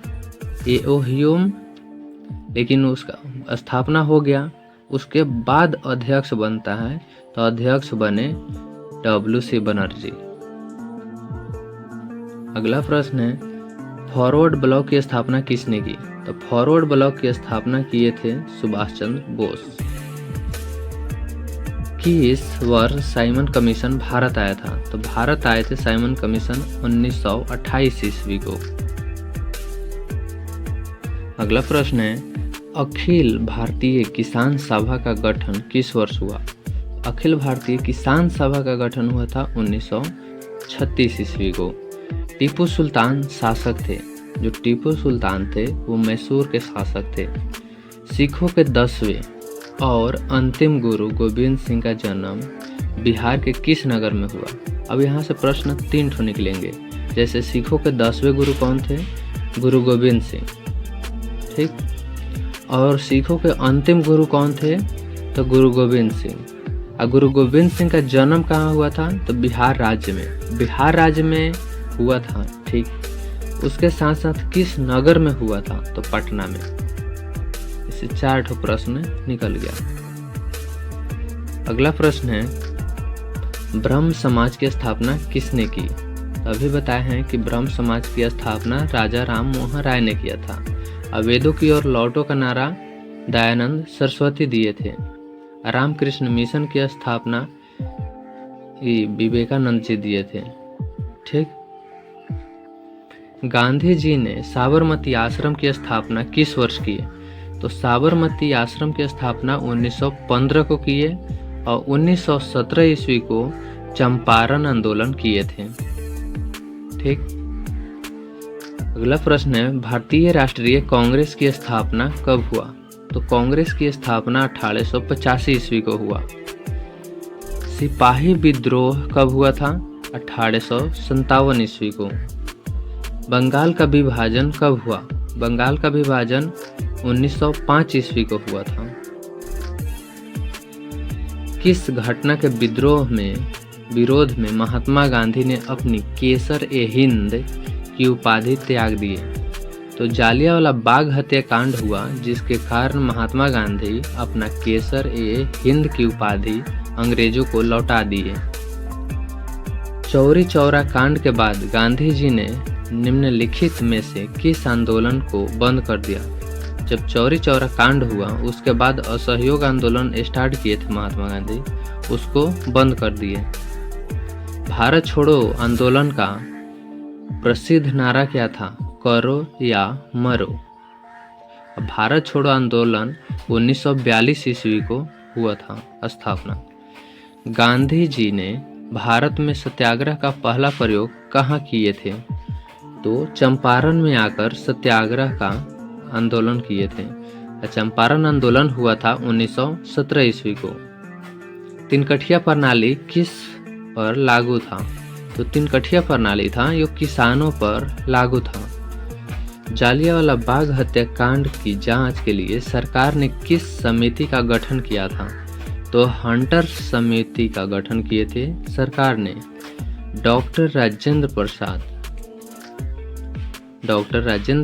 A.O. ह्यूम, लेकिन उसका स्थापना हो गया। उसके बाद अध्यक्ष बनता है, तो अध्यक्ष बने W.C. बनर्जी। अगला प्रश्न है, फॉरवर्ड ब्लॉक की स्थापना किसने की? तो फॉरवर्ड ब्लॉक की स्थापना किए थे सुभाष चंद्र बोस। किस वर्ष साइमन कमीशन भारत आया था? तो भारत आए थे साइमन कमीशन 1928 ईस्वी को। अगला प्रश्न है, अखिल भारतीय किसान सभा का गठन किस वर्ष हुआ? अखिल भारतीय किसान सभा का गठन हुआ था 1936 ईस्वी को। टीपू सुल्तान शासक थे। जो टीपू सुल्तान थे वो मैसूर के शासक थे। सिखों के 10वें और अंतिम गुरु गोविंद सिंह का जन्म बिहार के किस नगर में हुआ? अब यहाँ से प्रश्न 3 ठो निकलेंगे। जैसे सिखों के 10वें गुरु कौन थे? गुरु गोविंद सिंह। ठीक। और सिखों के अंतिम गुरु कौन थे? तो गुरु गोविंद सिंह। और गुरु गोविंद सिंह का जन्म कहाँ हुआ था? तो बिहार राज्य में। बिहार राज्य में हुआ था। ठीक। उसके साथ साथ किस नगर में हुआ था? तो पटना में। इससे 4 ठो प्रश्न निकल गया। अगला प्रश्न है, ब्रह्म समाज की स्थापना किसने की? अभी बताए हैं कि ब्रह्म समाज की स्थापना राजा राम मोहन राय ने किया था। वेदों की ओर लौटो का नारा दयानंद सरस्वती दिए थे। रामकृष्ण मिशन की स्थापना विवेकानंद जी दिए थे। ठीक। गांधी जी ने साबरमती आश्रम की स्थापना किस वर्ष की? तो साबरमती आश्रम की स्थापना 1915 को किए और 1917 ईस्वी को चंपारण आंदोलन किए थे। ठीक। अगला प्रश्न है, भारतीय राष्ट्रीय कांग्रेस की स्थापना कब हुआ? तो कांग्रेस की स्थापना 1885 ईस्वी को हुआ। सिपाही विद्रोह कब हुआ था? 1857 ईस्वी को। बंगाल का विभाजन कब हुआ? बंगाल का विभाजन 1905 ईस्वी को हुआ था। किस घटना के विरोध में महात्मा गांधी ने अपनी केसर-ए-हिंद की उपाधि त्याग दिए? तो जालियांवाला बाग हत्याकांड हुआ, जिसके कारण महात्मा गांधी अपना केसर-ए-हिंद की उपाधि अंग्रेजों को लौटा दिए। चौरी चौरा कांड के बाद गांधी जी ने निम्नलिखित में से किस आंदोलन को बंद कर दिया? जब चौरी चौरा कांड हुआ उसके बाद असहयोग आंदोलन स्टार्ट किए थे महात्मा गांधी, उसको बंद कर दिए। भारत छोड़ो आंदोलन का प्रसिद्ध नारा क्या था? करो या मरो। भारत छोड़ो आंदोलन 1942 ईस्वी को हुआ था स्थापना। गांधी जी ने भारत में सत्याग्रह का पहला प्रयोग कहाँ किए थे? तो चंपारण में आकर सत्याग्रह का आंदोलन किए थे। चंपारण आंदोलन हुआ था 1917 ईस्वी को। तिनकठिया प्रणाली किस पर लागू था? तो तिनकठिया प्रणाली था जो किसानों पर लागू था। जालियांवाला बाग हत्याकांड की जांच के लिए सरकार ने किस समिति का गठन किया था? तो हंटर समिति का गठन किए थे सरकार ने। डॉक्टर राजेंद्र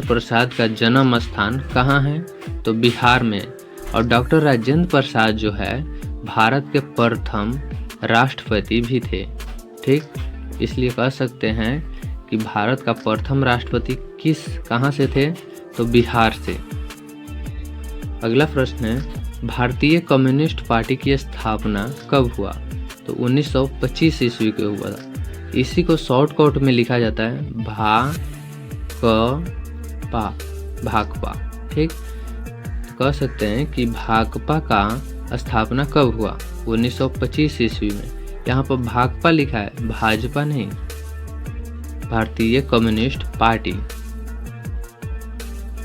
प्रसाद का जन्म स्थान कहाँ है? तो बिहार में। और डॉक्टर राजेंद्र प्रसाद जो है भारत के प्रथम राष्ट्रपति भी थे। ठीक, इसलिए कह सकते हैं कि भारत का प्रथम राष्ट्रपति कहाँ से थे? तो बिहार से। अगला प्रश्न है, भारतीय कम्युनिस्ट पार्टी की स्थापना कब हुआ? तो 1925 ईस्वी को हुआ था। इसी को शॉर्टकट में लिखा जाता है भाकपा। ठीक, तो कह सकते हैं कि भाकपा का स्थापना कब हुआ? 1925 ईस्वी में। यहाँ पर भाकपा लिखा है, भाजपा नहीं, भारतीय कम्युनिस्ट पार्टी।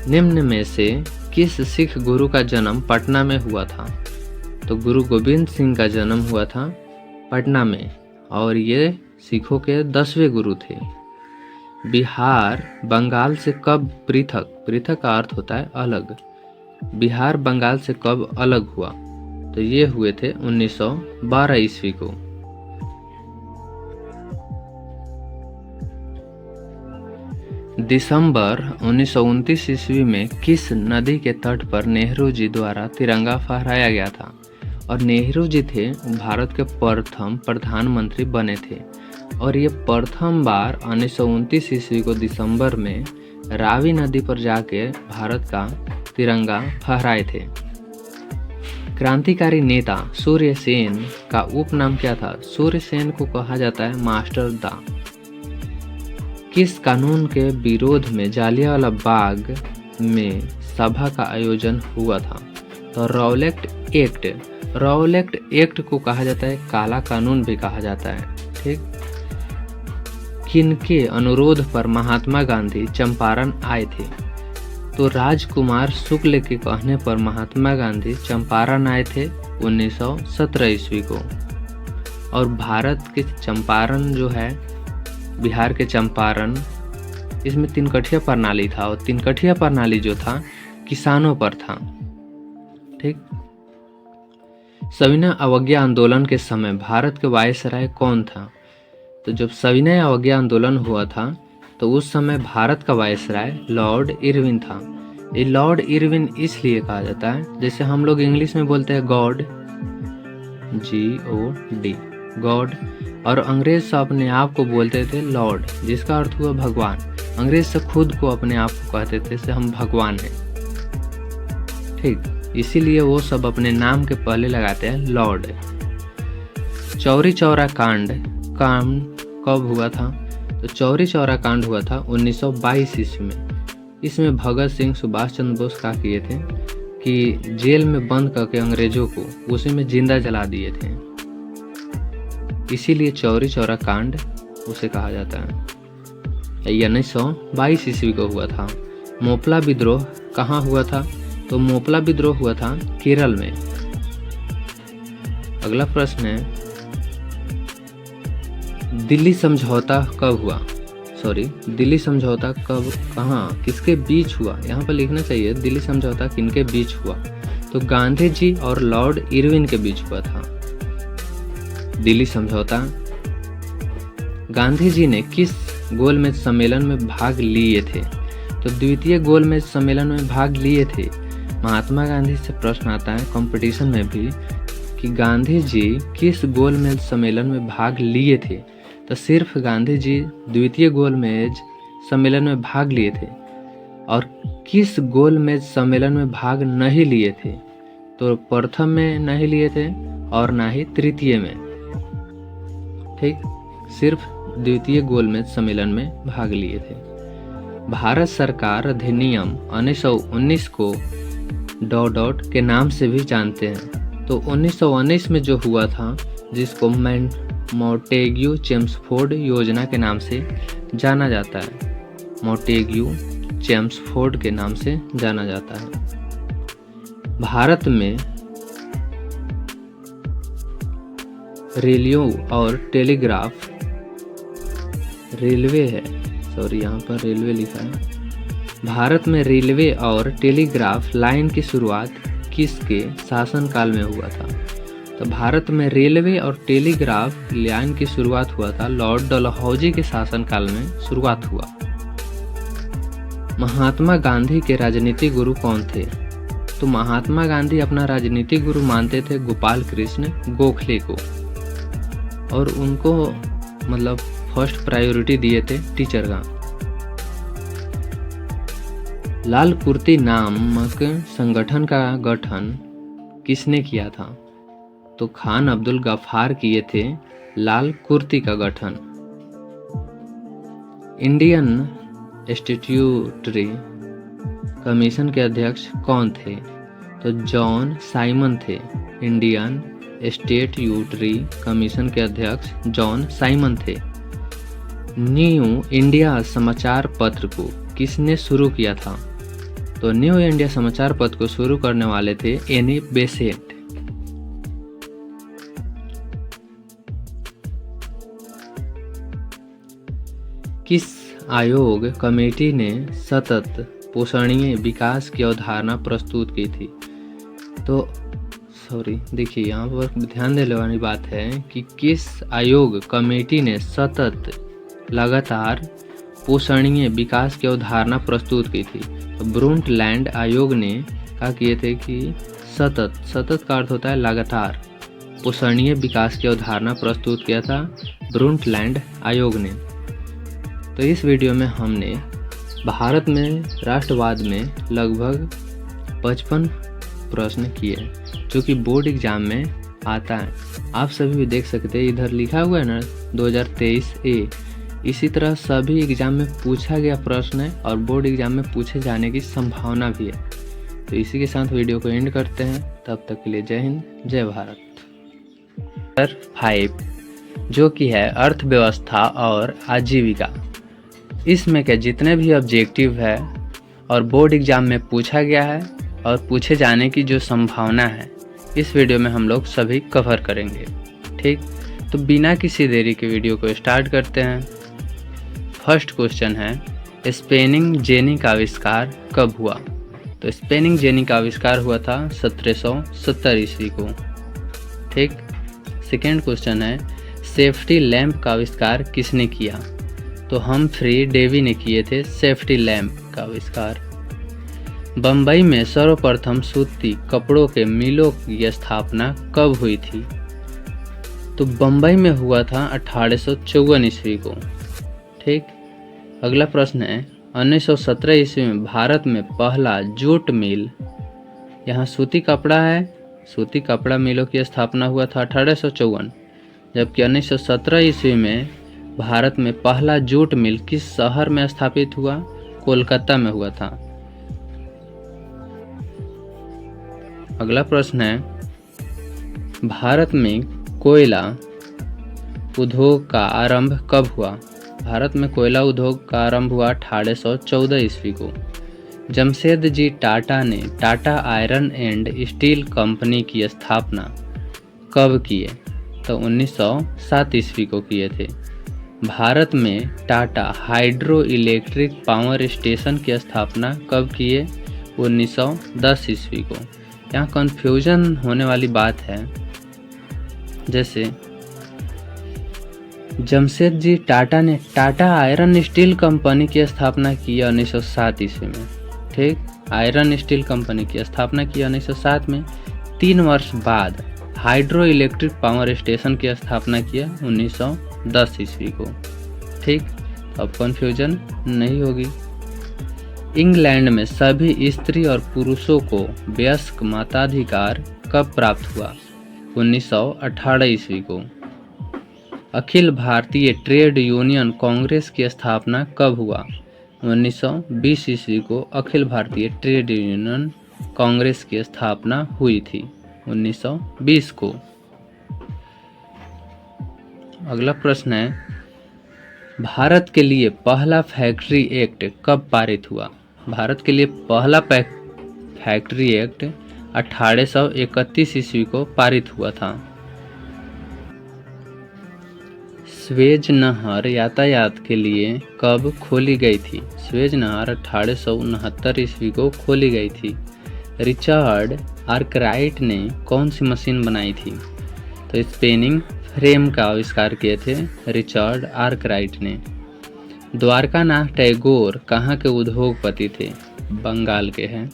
निम्न में से किस सिख गुरु का जन्म पटना में हुआ था? तो गुरु गोविंद सिंह का जन्म हुआ था पटना में, और ये सिखों के 10वें गुरु थे। बिहार बंगाल से कब पृथक का अर्थ होता है अलग। बिहार बंगाल से कब अलग हुआ? तो ये हुए थे 1912 ईस्वी को। दिसंबर 1929 ईस्वी में किस नदी के तट पर नेहरू जी द्वारा तिरंगा फहराया गया था? और नेहरू जी थे भारत के प्रथम प्रधानमंत्री बने थे, और ये प्रथम बार 1929 ईस्वी को दिसंबर में रावी नदी पर जाके भारत का तिरंगा फहराए थे। क्रांतिकारी नेता सूर्य सेन का उपनाम क्या था? सूर्य सेन को कहा जाता है मास्टर दा। किस कानून के विरोध में जालियांवाला बाग में सभा का आयोजन हुआ था? तो रॉलेट एक्ट को कहा जाता है काला कानून भी कहा जाता है। ठीक, किनके अनुरोध पर महात्मा गांधी चंपारण आए थे? तो राजकुमार शुक्ल के कहने पर महात्मा गांधी चंपारण आए थे 1917 ईस्वी को। और भारत के चंपारण जो है, बिहार के चंपारण, इसमें तिनकठिया प्रणाली था, और तिनकठिया प्रणाली जो था किसानों पर था। ठीक, सविनय अवज्ञा आंदोलन के समय भारत के वायसराय कौन था? तो जब सविनय अवज्ञा आंदोलन हुआ था तो उस समय भारत का वायसराय लॉर्ड इरविन था। ये लॉर्ड इरविन इसलिए कहा जाता है, जैसे हम लोग इंग्लिश में बोलते हैं गॉड, GOD, गॉड, और अंग्रेज से अपने आप को बोलते थे लॉर्ड, जिसका अर्थ हुआ भगवान। अंग्रेज से खुद को अपने आप को कहते थे से हम भगवान हैं। ठीक, इसीलिए वो सब अपने नाम के पहले लगाते हैं लॉर्ड। चौरी चौरा कांड कब हुआ था? तो चौरी चौरा कांड हुआ था 1922 ईस्वी में। इसमें भगत सिंह, सुभाष चंद्र बोस क्या किए थे कि जेल में बंद करके अंग्रेजों को उसी में जिंदा जला दिए थे। इसीलिए चौरी चौरा कांड उसे कहा जाता है। 1922 ईस्वी को हुआ था। मोपला विद्रोह कहाँ हुआ था? तो मोपला विद्रोह हुआ था केरल में। अगला प्रश्न है, दिल्ली समझौता कब हुआ? दिल्ली समझौता कब, कहाँ, किसके बीच हुआ? यहाँ पर लिखना चाहिए दिल्ली समझौता किनके बीच हुआ। तो गांधी जी और लॉर्ड इरविन के बीच हुआ था दिल्ली समझौता। गांधी जी ने किस गोलमेज सम्मेलन में भाग लिए थे? तो द्वितीय गोलमेज सम्मेलन में भाग लिए थे। महात्मा गांधी से प्रश्न आता है कंपटीशन में भी कि गांधी जी किस गोलमेज सम्मेलन में भाग लिए थे? तो सिर्फ गांधी जी द्वितीय गोलमेज सम्मेलन में भाग लिए थे और किस गोलमेज सम्मेलन में भाग नहीं लिए थे? तो प्रथम में नहीं लिए थे और ना ही तृतीय में। ठीक, सिर्फ द्वितीय गोलमेज सम्मेलन में भाग लिए थे। भारत सरकार अधिनियम 1919 को डॉट के नाम से भी जानते हैं। तो 1919 में जो हुआ था, जिसको मोंटेग्यू चेम्सफोर्ड योजना के नाम से जाना जाता है, मोंटेग्यू चेम्सफोर्ड के नाम से जाना जाता है। भारत में रेलियो और टेलीग्राफ, रेलवे है, सॉरी यहाँ पर रेलवे लिखा है। भारत में रेलवे और टेलीग्राफ लाइन की शुरुआत किसके शासनकाल में हुआ था? तो भारत में रेलवे और टेलीग्राफ लाइन की शुरुआत हुआ था लॉर्ड डलहौजी के शासनकाल में शुरुआत हुआ। महात्मा गांधी के राजनीतिक गुरु कौन थे? तो महात्मा गांधी अपना राजनीतिक गुरु मानते थे गोपाल कृष्ण गोखले को, और उनको मतलब फर्स्ट प्रायोरिटी दिए थे टीचर का। लाल कुर्ती नामक संगठन का गठन किसने किया था? तो खान अब्दुल गफ्फार किए थे लाल कुर्ती का गठन। इंडियन स्टैट्यूटरी कमीशन के अध्यक्ष कौन थे? तो जॉन साइमन थे। इंडियन स्टैट्यूटरी कमीशन के अध्यक्ष जॉन साइमन थे। न्यू इंडिया समाचार पत्र को किसने शुरू किया था? तो न्यू इंडिया समाचार पत्र को शुरू करने वाले थे एनी बेसेंट। किस आयोग कमेटी ने सतत पोषणीय विकास की अवधारणा प्रस्तुत की थी? तो देखिए यहाँ पर ध्यान देने वाली बात है कि किस आयोग कमेटी ने सतत लगातार पोषणीय विकास की अवधारणा प्रस्तुत की थी? तो ब्रुंटलैंड आयोग ने क्या किए थे कि सतत का अर्थ होता है लगातार, पोषणीय विकास की अवधारणा प्रस्तुत किया था ब्रुंटलैंड आयोग ने। तो इस वीडियो में हमने भारत में राष्ट्रवाद में लगभग 55 प्रश्न किए जो कि बोर्ड एग्जाम में आता है। आप सभी भी देख सकते हैं, इधर लिखा हुआ है ना 2023 ए। इसी तरह सभी एग्जाम में पूछा गया प्रश्न है और बोर्ड एग्जाम में पूछे जाने की संभावना भी है। तो इसी के साथ वीडियो को एंड करते हैं। तब तक के लिए जय हिंद, जय भारत। 5 जो कि है अर्थव्यवस्था और आजीविका। इसमें के जितने भी ऑब्जेक्टिव है और बोर्ड एग्जाम में पूछा गया है और पूछे जाने की जो संभावना है, इस वीडियो में हम लोग सभी कवर करेंगे। ठीक, तो बिना किसी देरी के वीडियो को स्टार्ट करते हैं। फर्स्ट क्वेश्चन है, स्पेनिंग जेनी का आविष्कार कब हुआ? तो स्पेनिंग जेनी का आविष्कार हुआ था 1770 ईस्वी को। ठीक, सेकेंड क्वेश्चन है, सेफ्टी लैंप का आविष्कार किसने किया? तो हम्फ्री डेवी ने किए थे सेफ्टी लैंप का आविष्कार। बम्बई में सर्वप्रथम सूती कपड़ों के मिलों की स्थापना कब हुई थी? तो बम्बई में हुआ था 1854 ईस्वी को। ठीक, अगला प्रश्न है, 1917 ईस्वी में भारत में पहला जूट मिल, यहाँ सूती कपड़ा है, सूती कपड़ा मिलों की स्थापना हुआ था 1854, जबकि 1917 ईस्वी में भारत में पहला जूट मिल किस शहर में स्थापित हुआ? कोलकाता में हुआ था। अगला प्रश्न है, भारत में कोयला उद्योग का आरंभ कब हुआ? भारत में कोयला उद्योग का आरंभ हुआ 1814 ईस्वी को। जमशेदजी टाटा ने Tata iron and steel company की स्थापना कब किए? तो 1907 ईस्वी को किए थे। भारत में Tata hydro electric power station की स्थापना कब किए? 1910 ईस्वी को। यहाँ कन्फ्यूजन होने वाली बात है, जैसे जमशेदजी टाटा ने टाटा आयरन स्टील कंपनी की स्थापना की 1907 ईस्वी में। ठीक, आयरन स्टील कंपनी की स्थापना की 1907 में। 3 वर्ष बाद हाइड्रो इलेक्ट्रिक पावर स्टेशन की स्थापना किया 1910 ईस्वी को। ठीक, अब कन्फ्यूजन नहीं होगी। इंग्लैंड में सभी स्त्री और पुरुषों को वयस्क मताधिकार कब प्राप्त हुआ? 1918 ईस्वी को। अखिल भारतीय ट्रेड यूनियन कांग्रेस की स्थापना कब हुआ? 1920 ईस्वी को अखिल भारतीय ट्रेड यूनियन कांग्रेस की स्थापना हुई थी 1920 को। अगला प्रश्न है, भारत के लिए पहला फैक्ट्री एक्ट कब पारित हुआ? भारत के लिए पहला फैक्ट्री एक्ट 1831 ईस्वी को पारित हुआ था। स्वेज नहर यातायात के लिए कब खोली गई थी? स्वेज नहर 1869 ईस्वी को खोली गई थी। रिचर्ड आर्कराइट ने कौन सी मशीन बनाई थी? तो स्पेनिंग फ्रेम का आविष्कार किए थे रिचर्ड आर्कराइट ने। द्वारकानाथ टैगोर कहाँ के उद्योगपति थे? बंगाल के हैं।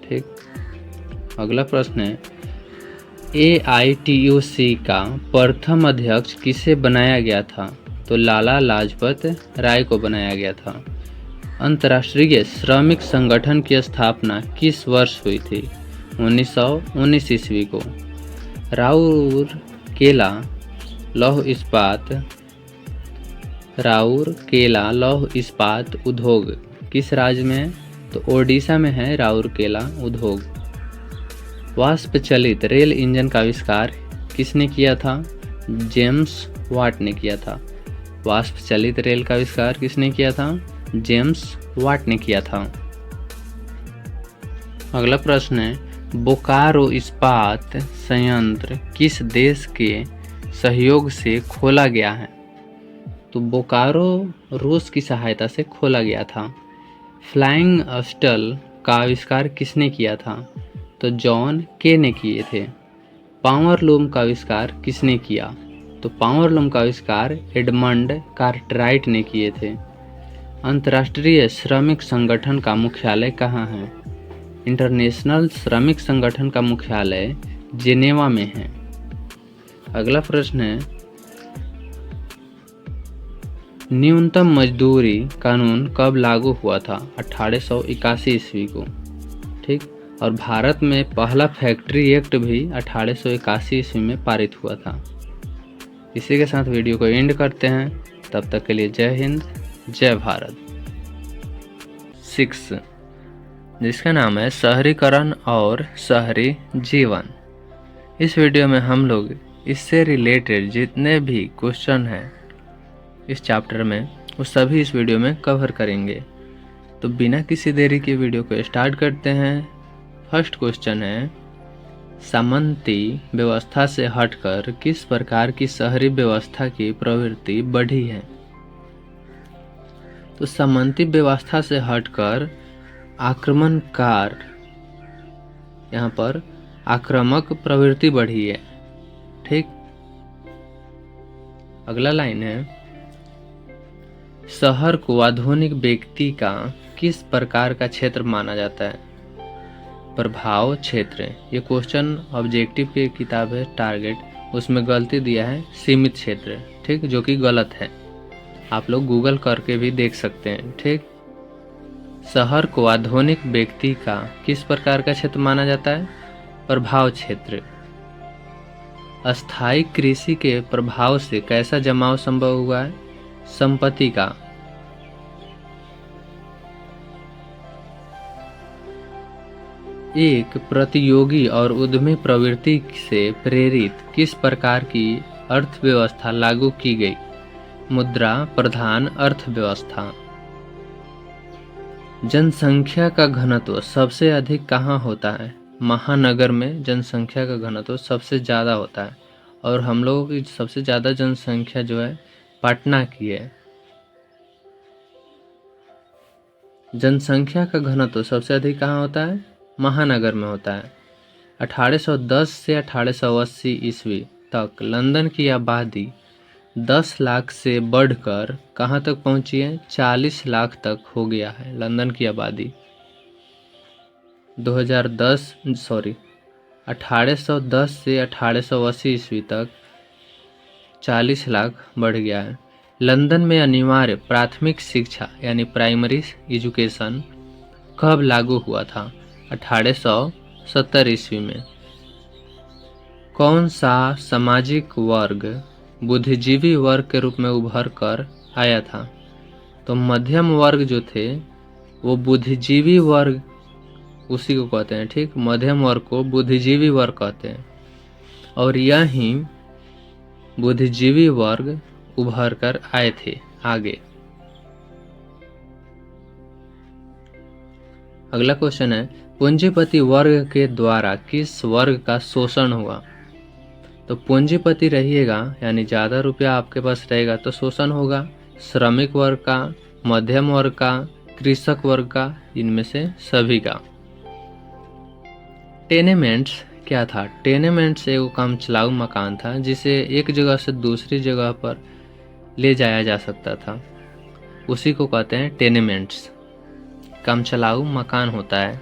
ठीक, अगला प्रश्न है, AITUC का प्रथम अध्यक्ष किसे बनाया गया था? तो लाला लाजपत राय को बनाया गया था। अंतर्राष्ट्रीय श्रमिक संगठन की स्थापना किस वर्ष हुई थी? 1919 ईस्वी को। राउरकेला लौह इस्पात उद्योग किस राज्य में है? तो ओडिशा में है राउरकेला उद्योग। वाष्प चलित रेल इंजन का आविष्कार किसने किया था? जेम्स वाट ने किया था। वाष्प चलित रेल का आविष्कार किसने किया था? जेम्स वाट ने किया था। अगला प्रश्न है, बोकारो इस्पात संयंत्र किस देश के सहयोग से खोला गया है? तो बोकारो रूस की सहायता से खोला गया था। फ्लाइंग अस्टल का आविष्कार किसने किया था? तो जॉन के ने किए थे। पावर लूम का आविष्कार किसने किया? तो पावर लूम का आविष्कार एडमंड कार्टराइट ने किए थे। अंतर्राष्ट्रीय श्रमिक संगठन का मुख्यालय कहाँ है? इंटरनेशनल श्रमिक संगठन का मुख्यालय जेनेवा में है। अगला प्रश्न है, न्यूनतम मजदूरी कानून कब लागू हुआ था? 1881 ईस्वी को। ठीक, और भारत में पहला फैक्ट्री एक्ट भी 1881 ईस्वी में पारित हुआ था। इसी के साथ वीडियो को एंड करते हैं। तब तक के लिए जय हिंद, जय भारत। 6, जिसका नाम है शहरीकरण और शहरी जीवन। इस वीडियो में हम लोग इससे रिलेटेड जितने भी क्वेश्चन हैं इस चैप्टर में वो सभी इस वीडियो में कवर करेंगे। तो बिना किसी देरी के वीडियो को स्टार्ट करते हैं। फर्स्ट क्वेश्चन है, सामंती व्यवस्था से हटकर किस प्रकार की शहरी व्यवस्था की प्रवृत्ति बढ़ी है? तो सामंती व्यवस्था से हटकर आक्रमणकार, यहाँ पर आक्रामक प्रवृत्ति बढ़ी है। ठीक, अगला लाइन है, शहर को आधुनिक व्यक्ति का किस प्रकार का क्षेत्र माना जाता है? प्रभाव क्षेत्र। ये क्वेश्चन ऑब्जेक्टिव की किताब है टारगेट, उसमें गलती दिया है सीमित क्षेत्र। ठीक, जो कि गलत है। आप लोग गूगल करके भी देख सकते हैं। ठीक, शहर को आधुनिक व्यक्ति का किस प्रकार का क्षेत्र माना जाता है? प्रभाव क्षेत्र। अस्थायी कृषि के प्रभाव से कैसा जमाव संभव हुआ है? संपत्ति का। एक प्रतियोगी और उद्यमी प्रवृत्ति से प्रेरित किस प्रकार की अर्थव्यवस्था लागू की गई? मुद्रा प्रधान अर्थव्यवस्था। जनसंख्या का घनत्व सबसे अधिक कहाँ होता है? महानगर में जनसंख्या का घनत्व सबसे ज़्यादा होता है और हम लोगों की सबसे ज़्यादा जनसंख्या जो है पटना की है। जनसंख्या का घनत्व सबसे अधिक कहाँ होता है? महानगर में होता है। 1810 से 1880 ईस्वी तक लंदन की आबादी 10 लाख से बढ़कर कहाँ तक पहुंची है? 40 लाख तक हो गया है लंदन की आबादी। 1810 से 1880 ईस्वी तक 40 लाख बढ़ गया है। लंदन में अनिवार्य प्राथमिक शिक्षा यानी प्राइमरी एजुकेशन कब लागू हुआ था? 1870 ईस्वी में। कौन सा सामाजिक वर्ग बुद्धिजीवी वर्ग के रूप में उभर कर आया था? तो मध्यम वर्ग जो थे वो बुद्धिजीवी वर्ग उसी को कहते हैं। ठीक, मध्यम वर्ग को बुद्धिजीवी वर्ग कहते हैं और यही बुद्धिजीवी वर्ग उभर कर आए थे आगे। अगला क्वेश्चन है, पूंजीपति वर्ग के द्वारा किस वर्ग का शोषण हुआ? तो पूंजीपति रहिएगा यानी ज़्यादा रुपया आपके पास रहेगा तो शोषण होगा। श्रमिक वर्ग का, मध्यम वर्ग का, कृषक वर्ग का, इनमें से सभी का। टेनेमेंट्स क्या था? टेनेमेंट्स एक काम चलाऊ मकान था जिसे एक जगह से दूसरी जगह पर ले जाया जा सकता था, उसी को कहते हैं टेनेमेंट्स। काम चलाऊ मकान होता है।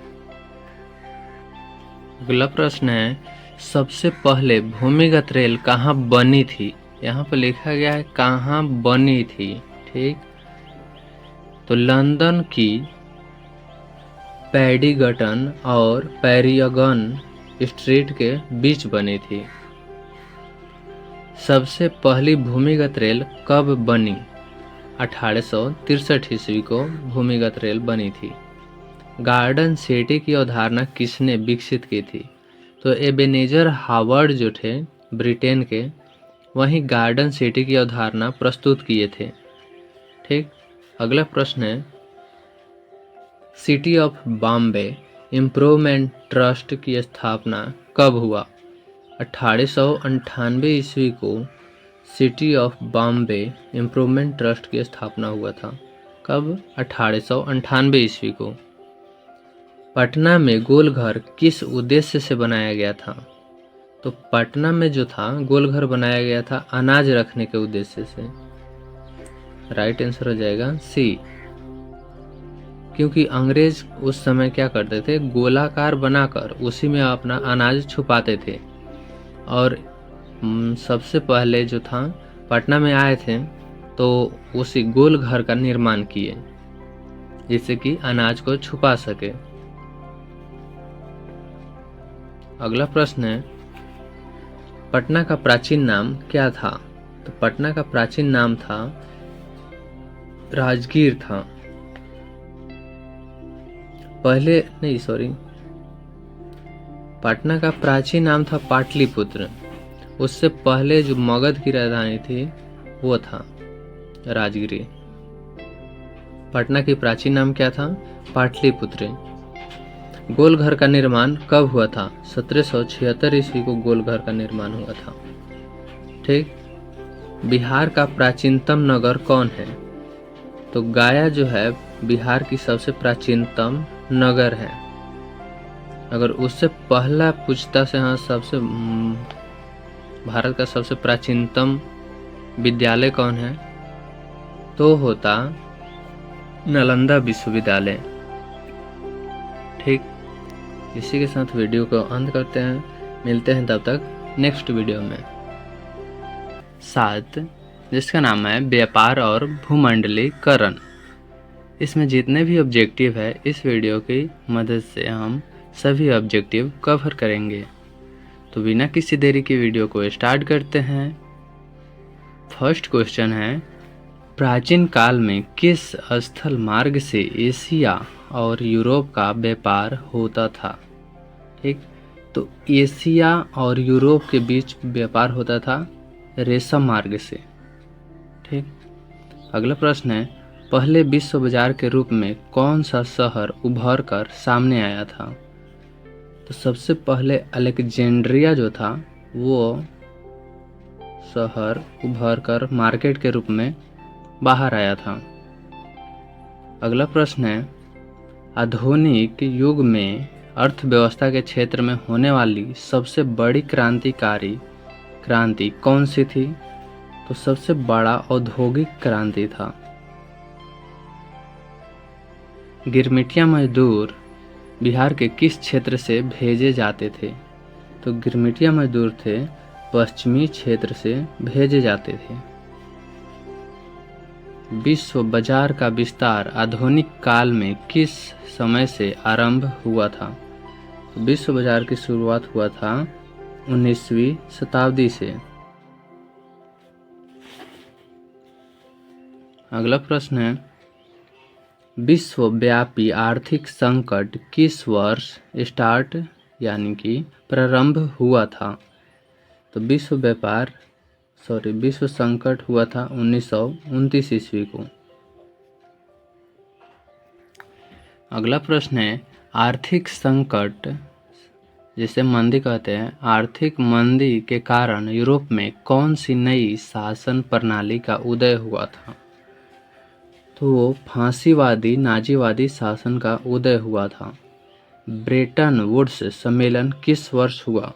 अगला प्रश्न है, सबसे पहले भूमिगत रेल कहाँ बनी थी? यहाँ पर लिखा गया है कहाँ बनी थी। ठीक, तो लंदन की पैडीगटन और पैरियगन स्ट्रीट के बीच बनी थी। सबसे पहली भूमिगत रेल कब बनी? 1863 ईस्वी को भूमिगत रेल बनी थी। गार्डन सिटी की अवधारणा किसने विकसित की थी? तो एबेनेजर हावर्ड जो थे ब्रिटेन के, वहीं गार्डन सिटी की अवधारणा प्रस्तुत किए थे। ठीक, अगला प्रश्न है, city of Bombay improvement trust की स्थापना कब हुआ? 1898 ईस्वी को city of Bombay improvement trust की स्थापना हुआ था। कब? 1898 ईस्वी को। पटना में गोलघर किस उद्देश्य से बनाया गया था? तो पटना में जो था गोलघर बनाया गया था अनाज रखने के उद्देश्य से। राइट आंसर हो जाएगा सी, क्योंकि अंग्रेज उस समय क्या करते थे, गोलाकार बनाकर उसी में अपना अनाज छुपाते थे और सबसे पहले जो था पटना में आए थे तो उसी गोल घर का निर्माण किए जिससे कि अनाज को छुपा सके। अगला प्रश्न है, पटना का प्राचीन नाम क्या था? तो पटना का प्राचीन नाम था राजगीर था। पटना का प्राचीन नाम था पाटलिपुत्र। उससे पहले जो मगध की राजधानी थी वो था राजगिरी। पटना की प्राचीन नाम क्या था? पाटलिपुत्र। गोलघर का निर्माण कब हुआ था? 1776 ईस्वी को गोलघर का निर्माण हुआ था। ठीक, बिहार का प्राचीनतम नगर कौन है? तो गया जो है बिहार की सबसे प्राचीनतम नगर है। अगर उससे पहला पूछता से हाँ सबसे भारत का सबसे प्राचीनतम विद्यालय कौन है तो होता नालंदा विश्वविद्यालय। ठीक, इसी के साथ वीडियो को अंत करते हैं। मिलते हैं तब तक नेक्स्ट वीडियो में। 7 जिसका नाम है व्यापार और भूमंडलीकरण। इसमें जितने भी ऑब्जेक्टिव है इस वीडियो की मदद से हम सभी ऑब्जेक्टिव कवर करेंगे। तो बिना किसी देरी की वीडियो को स्टार्ट करते हैं। फर्स्ट क्वेश्चन है, प्राचीन काल में किस स्थल मार्ग से एशिया और यूरोप का व्यापार होता था? ठीक, तो एशिया और यूरोप के बीच व्यापार होता था रेशम मार्ग से। ठीक, अगला प्रश्न है, पहले विश्व बाजार के रूप में कौन सा शहर उभर कर सामने आया था? तो सबसे पहले अलेक्जेंड्रिया जो था वो शहर उभर कर मार्केट के रूप में बाहर आया था। अगला प्रश्न है, आधुनिक युग में अर्थव्यवस्था के क्षेत्र में होने वाली सबसे बड़ी क्रांति कौन सी थी? तो सबसे बड़ा औद्योगिक क्रांति था। गिरमिटिया मजदूर बिहार के किस क्षेत्र से भेजे जाते थे? तो गिरमिटिया मजदूर थे पश्चिमी क्षेत्र से भेजे जाते थे। विश्व बाजार का विस्तार आधुनिक काल में किस समय से आरंभ हुआ था? विश्व बाजार की शुरुआत हुआ था 19वीं शताब्दी से। अगला प्रश्न है, विश्वव्यापी आर्थिक संकट किस वर्ष स्टार्ट यानी कि प्रारंभ हुआ था? तो विश्व संकट हुआ था 1929 ईस्वी को। अगला प्रश्न है, आर्थिक संकट जिसे मंदी कहते हैं, आर्थिक मंदी के कारण यूरोप में कौन सी नई शासन प्रणाली का उदय हुआ था? तो फांसीवादी नाजीवादी शासन का उदय हुआ था। ब्रेटन वुड्स सम्मेलन किस वर्ष हुआ?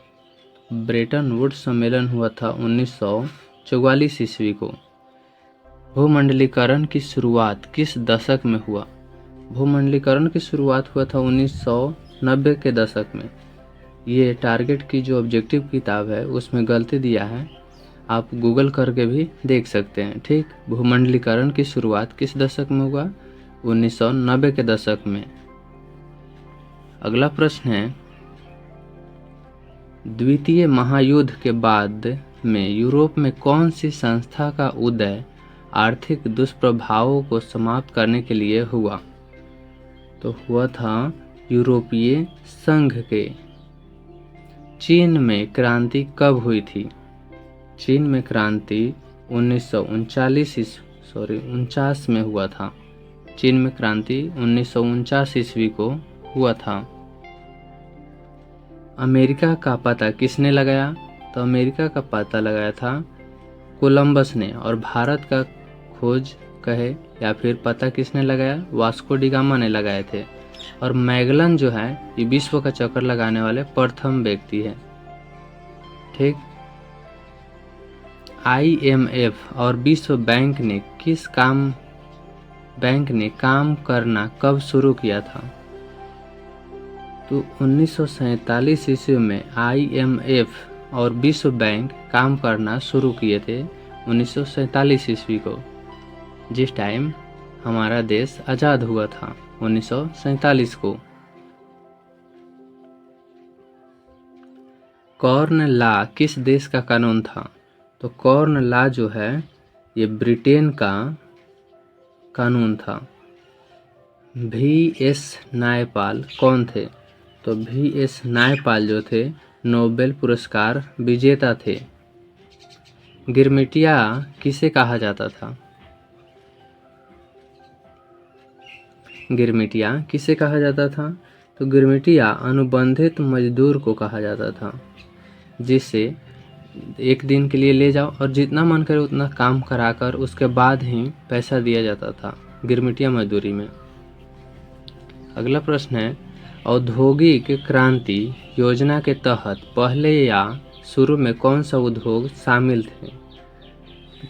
ब्रेटन वुड्स सम्मेलन हुआ था 1944 ईस्वी को। भूमंडलीकरण की शुरुआत किस दशक में हुआ? भूमंडलीकरण की शुरुआत हुआ था 1990 के दशक में। ये टारगेट की जो ऑब्जेक्टिव किताब है उसमें गलती दिया है, आप गूगल करके भी देख सकते हैं। ठीक, भूमंडलीकरण की शुरुआत किस दशक में हुआ? 1990 के दशक में। अगला प्रश्न है, द्वितीय महायुद्ध के बाद में यूरोप में कौन सी संस्था का उदय आर्थिक दुष्प्रभावों को समाप्त करने के लिए हुआ? तो हुआ था यूरोपीय संघ के। चीन में क्रांति कब हुई थी? चीन में क्रांति 1949 में हुआ था। चीन में क्रांति 1949 ईस्वी को हुआ था। अमेरिका का पता किसने लगाया? तो अमेरिका का पता लगाया था कोलंबस ने। और भारत का खोज कहे या फिर पता किसने लगाया? वास्को डी गामा ने लगाए थे। और मैगलन जो है ये विश्व का चक्कर लगाने वाले प्रथम व्यक्ति है। ठीक, IMF और विश्व बैंक ने काम करना कब शुरू किया था? तो 1947 ईस्वी में IMF और विश्व बैंक काम करना शुरू किए थे 1947 ईस्वी को, जिस टाइम हमारा देश आज़ाद हुआ था 1947 को। कॉर्न लॉ किस देश का कानून था? तो कॉर्न लॉ जो है ये ब्रिटेन का कानून था। VS नायपाल कौन थे? तो VS नायपाल जो थे नोबेल पुरस्कार विजेता थे। गिरमिटिया किसे कहा जाता था? गिरमिटिया किसे कहा जाता था? तो गिरमिटिया अनुबंधित मजदूर को कहा जाता था, जिसे एक दिन के लिए ले जाओ और जितना मन करे उतना काम कराकर उसके बाद ही पैसा दिया जाता था गिरमिटिया मजदूरी में। अगला प्रश्न है, औद्योगिक क्रांति योजना के तहत पहले या शुरू में कौन सा उद्योग शामिल थे?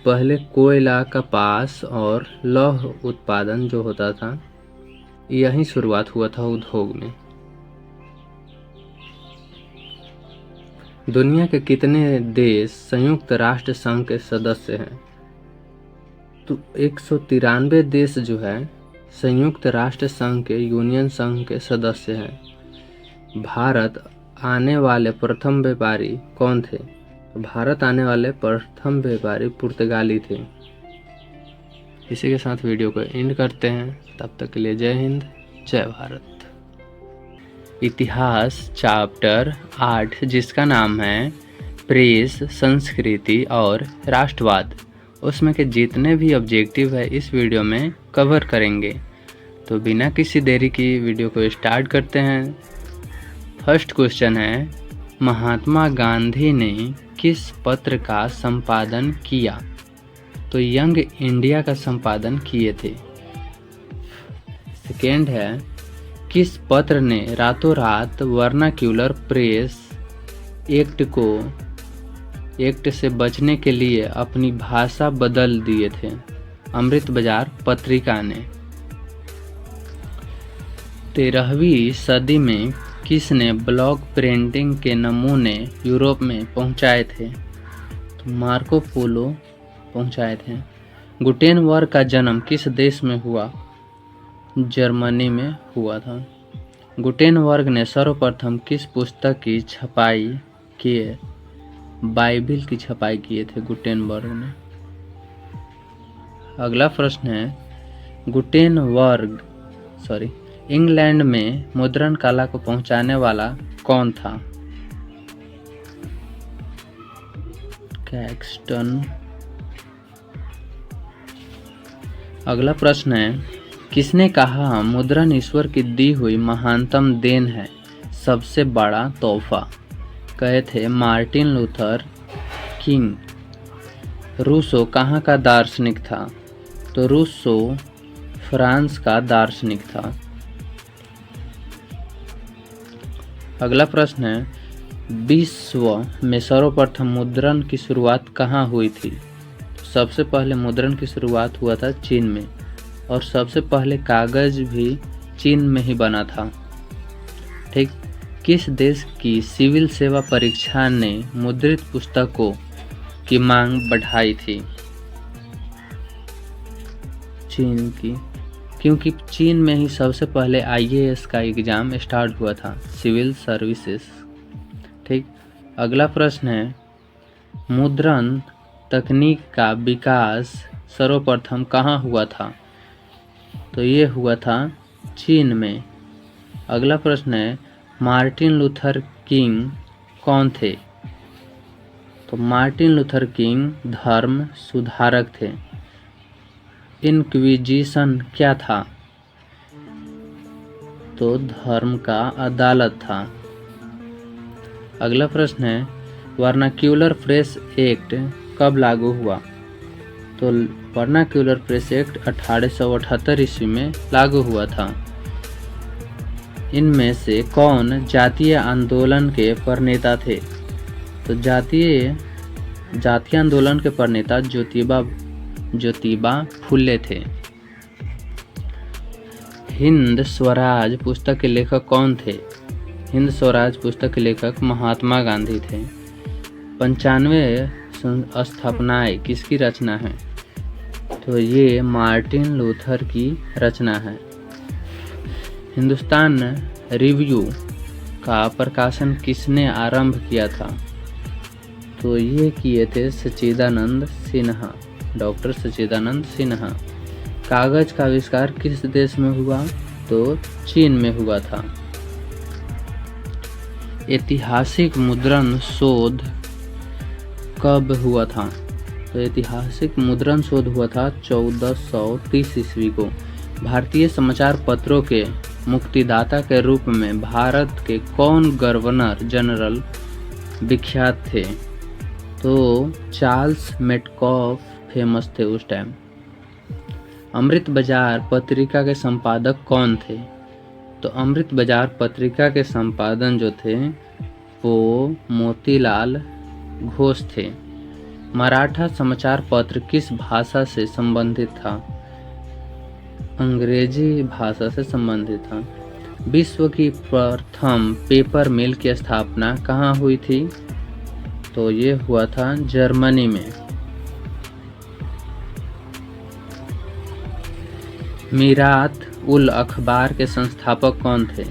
पहले कोयला, कपास और लौह उत्पादन जो होता था यही शुरुआत हुआ था उद्योग में। दुनिया के कितने देश संयुक्त राष्ट्र संघ के सदस्य हैं? तो 193 देश जो है संयुक्त राष्ट्र संघ के यूनियन संघ के सदस्य हैं। भारत आने वाले प्रथम व्यापारी कौन थे? तो भारत आने वाले प्रथम व्यापारी पुर्तगाली थे। इसी के साथ वीडियो को एंड करते हैं। तब तक के लिए जय हिंद, जय भारत। इतिहास चैप्टर 8 जिसका नाम है प्रेस, संस्कृति और राष्ट्रवाद, उसमें के जितने भी ऑब्जेक्टिव है इस वीडियो में कवर करेंगे। तो बिना किसी देरी की वीडियो को स्टार्ट करते हैं। फर्स्ट क्वेश्चन है, महात्मा गांधी ने किस पत्र का संपादन किया? तो यंग इंडिया का संपादन किए थे। सेकेंड है, किस पत्र ने रातों रात वर्नाक्यूलर प्रेस एक्ट से बचने के लिए अपनी भाषा बदल दिए थे? अमृत बाजार पत्रिका ने। 13वीं सदी में किसने ब्लॉक प्रिंटिंग के नमूने यूरोप में पहुंचाए थे? तो मार्को पोलो पहुंचाए थे। गुटेनबर्ग का जन्म किस देश में हुआ? जर्मनी में हुआ था। गुटेनबर्ग ने सर्वप्रथम किस पुस्तक की छपाई किए? बाइबिल की छपाई किए थे गुटेनबर्ग ने। अगला प्रश्न है, इंग्लैंड में मुद्रण कला को पहुंचाने वाला कौन था? कैक्सटन। अगला प्रश्न है, किसने कहा मुद्रण ईश्वर की दी हुई महानतम देन है, सबसे बड़ा तोहफा? कहे थे मार्टिन लूथर किंग। रूसो कहाँ का दार्शनिक था? तो रूसो फ्रांस का दार्शनिक था। अगला प्रश्न है, विश्व में सर्वप्रथम मुद्रण की शुरुआत कहाँ हुई थी? सबसे पहले मुद्रण की शुरुआत हुआ था चीन में, और सबसे पहले कागज भी चीन में ही बना था। ठीक। किस देश की सिविल सेवा परीक्षा ने मुद्रित पुस्तकों की मांग बढ़ाई थी? चीन की, क्योंकि चीन में ही सबसे पहले IAS का एग्जाम स्टार्ट हुआ था, सिविल सर्विसेज। ठीक। अगला प्रश्न है, मुद्रण तकनीक का विकास सर्वप्रथम कहाँ हुआ था? तो ये हुआ था चीन में। अगला प्रश्न है, मार्टिन लूथर किंग कौन थे? तो मार्टिन लूथर किंग धर्म सुधारक थे। इंक्विजिशन क्या था? तो धर्म का अदालत था। अगला प्रश्न है, वर्नाक्यूलर प्रेस एक्ट कब लागू हुआ? तो वर्नाक्यूलर प्रेस एक्ट 1878 ईस्वी में लागू हुआ था। इनमें से कौन जातीय आंदोलन के प्रणेता थे? तो जातीय आंदोलन के प्रणेता ज्योतिबा फुले थे। हिंद स्वराज पुस्तक के लेखक कौन थे? हिंद स्वराज पुस्तक के लेखक महात्मा गांधी थे। 95 स्थापनाएं किसकी रचना है? तो ये मार्टिन लूथर की रचना है। हिंदुस्तान रिव्यू का प्रकाशन किसने आरंभ किया था? तो ये किए थे सच्चिदानंद सिन्हा, डॉक्टर सच्चिदानंद सिन्हा। कागज का आविष्कार किस देश में हुआ? तो चीन में हुआ था। ऐतिहासिक मुद्रण शोध कब हुआ था? तो ऐतिहासिक मुद्रण शोध हुआ था 1430 ईस्वी को। भारतीय समाचार पत्रों के मुक्तिदाता के रूप में भारत के कौन गवर्नर जनरल विख्यात थे? तो चार्ल्स मेटकॉफ फेमस थे उस टाइम। अमृत बाजार पत्रिका के संपादक कौन थे? तो अमृत बाजार पत्रिका के संपादन जो थे वो मोतीलाल घोष थे। मराठा समाचार पत्र किस भाषा से संबंधित था? अंग्रेजी भाषा से संबंधित था। विश्व की प्रथम पेपर मिल की स्थापना कहाँ हुई थी? तो ये हुआ था जर्मनी में। मीरात उल अखबार के संस्थापक कौन थे?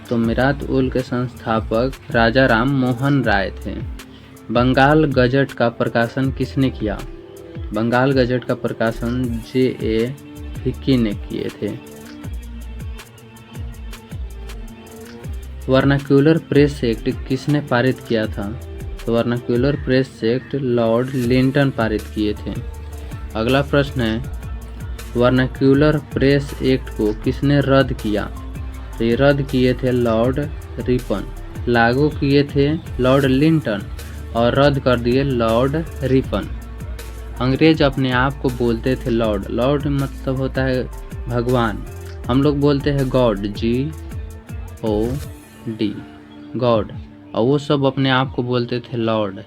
तो मीरात उल के संस्थापक राजा राम मोहन राय थे। बंगाल गजट का प्रकाशन किसने किया? बंगाल गजट का प्रकाशन J.A. हिक्की ने किए थे। वर्नाक्यूलर प्रेस एक्ट किसने पारित किया था? तो vernacular press act Lord Linton पारित किए थे। अगला प्रश्न है, वर्नाक्यूलर प्रेस एक्ट को किसने रद्द किया? तो ये रद्द किए थे लॉर्ड रिपन, लागू किए थे लॉर्ड लिंटन और रद्द कर दिए लॉर्ड रिपन। अंग्रेज अपने आप को बोलते थे लॉर्ड। लॉर्ड मतलब होता है भगवान, हम लोग बोलते हैं गॉड, G-O-D, गॉड, और वो सब अपने आप को बोलते थे लॉर्ड।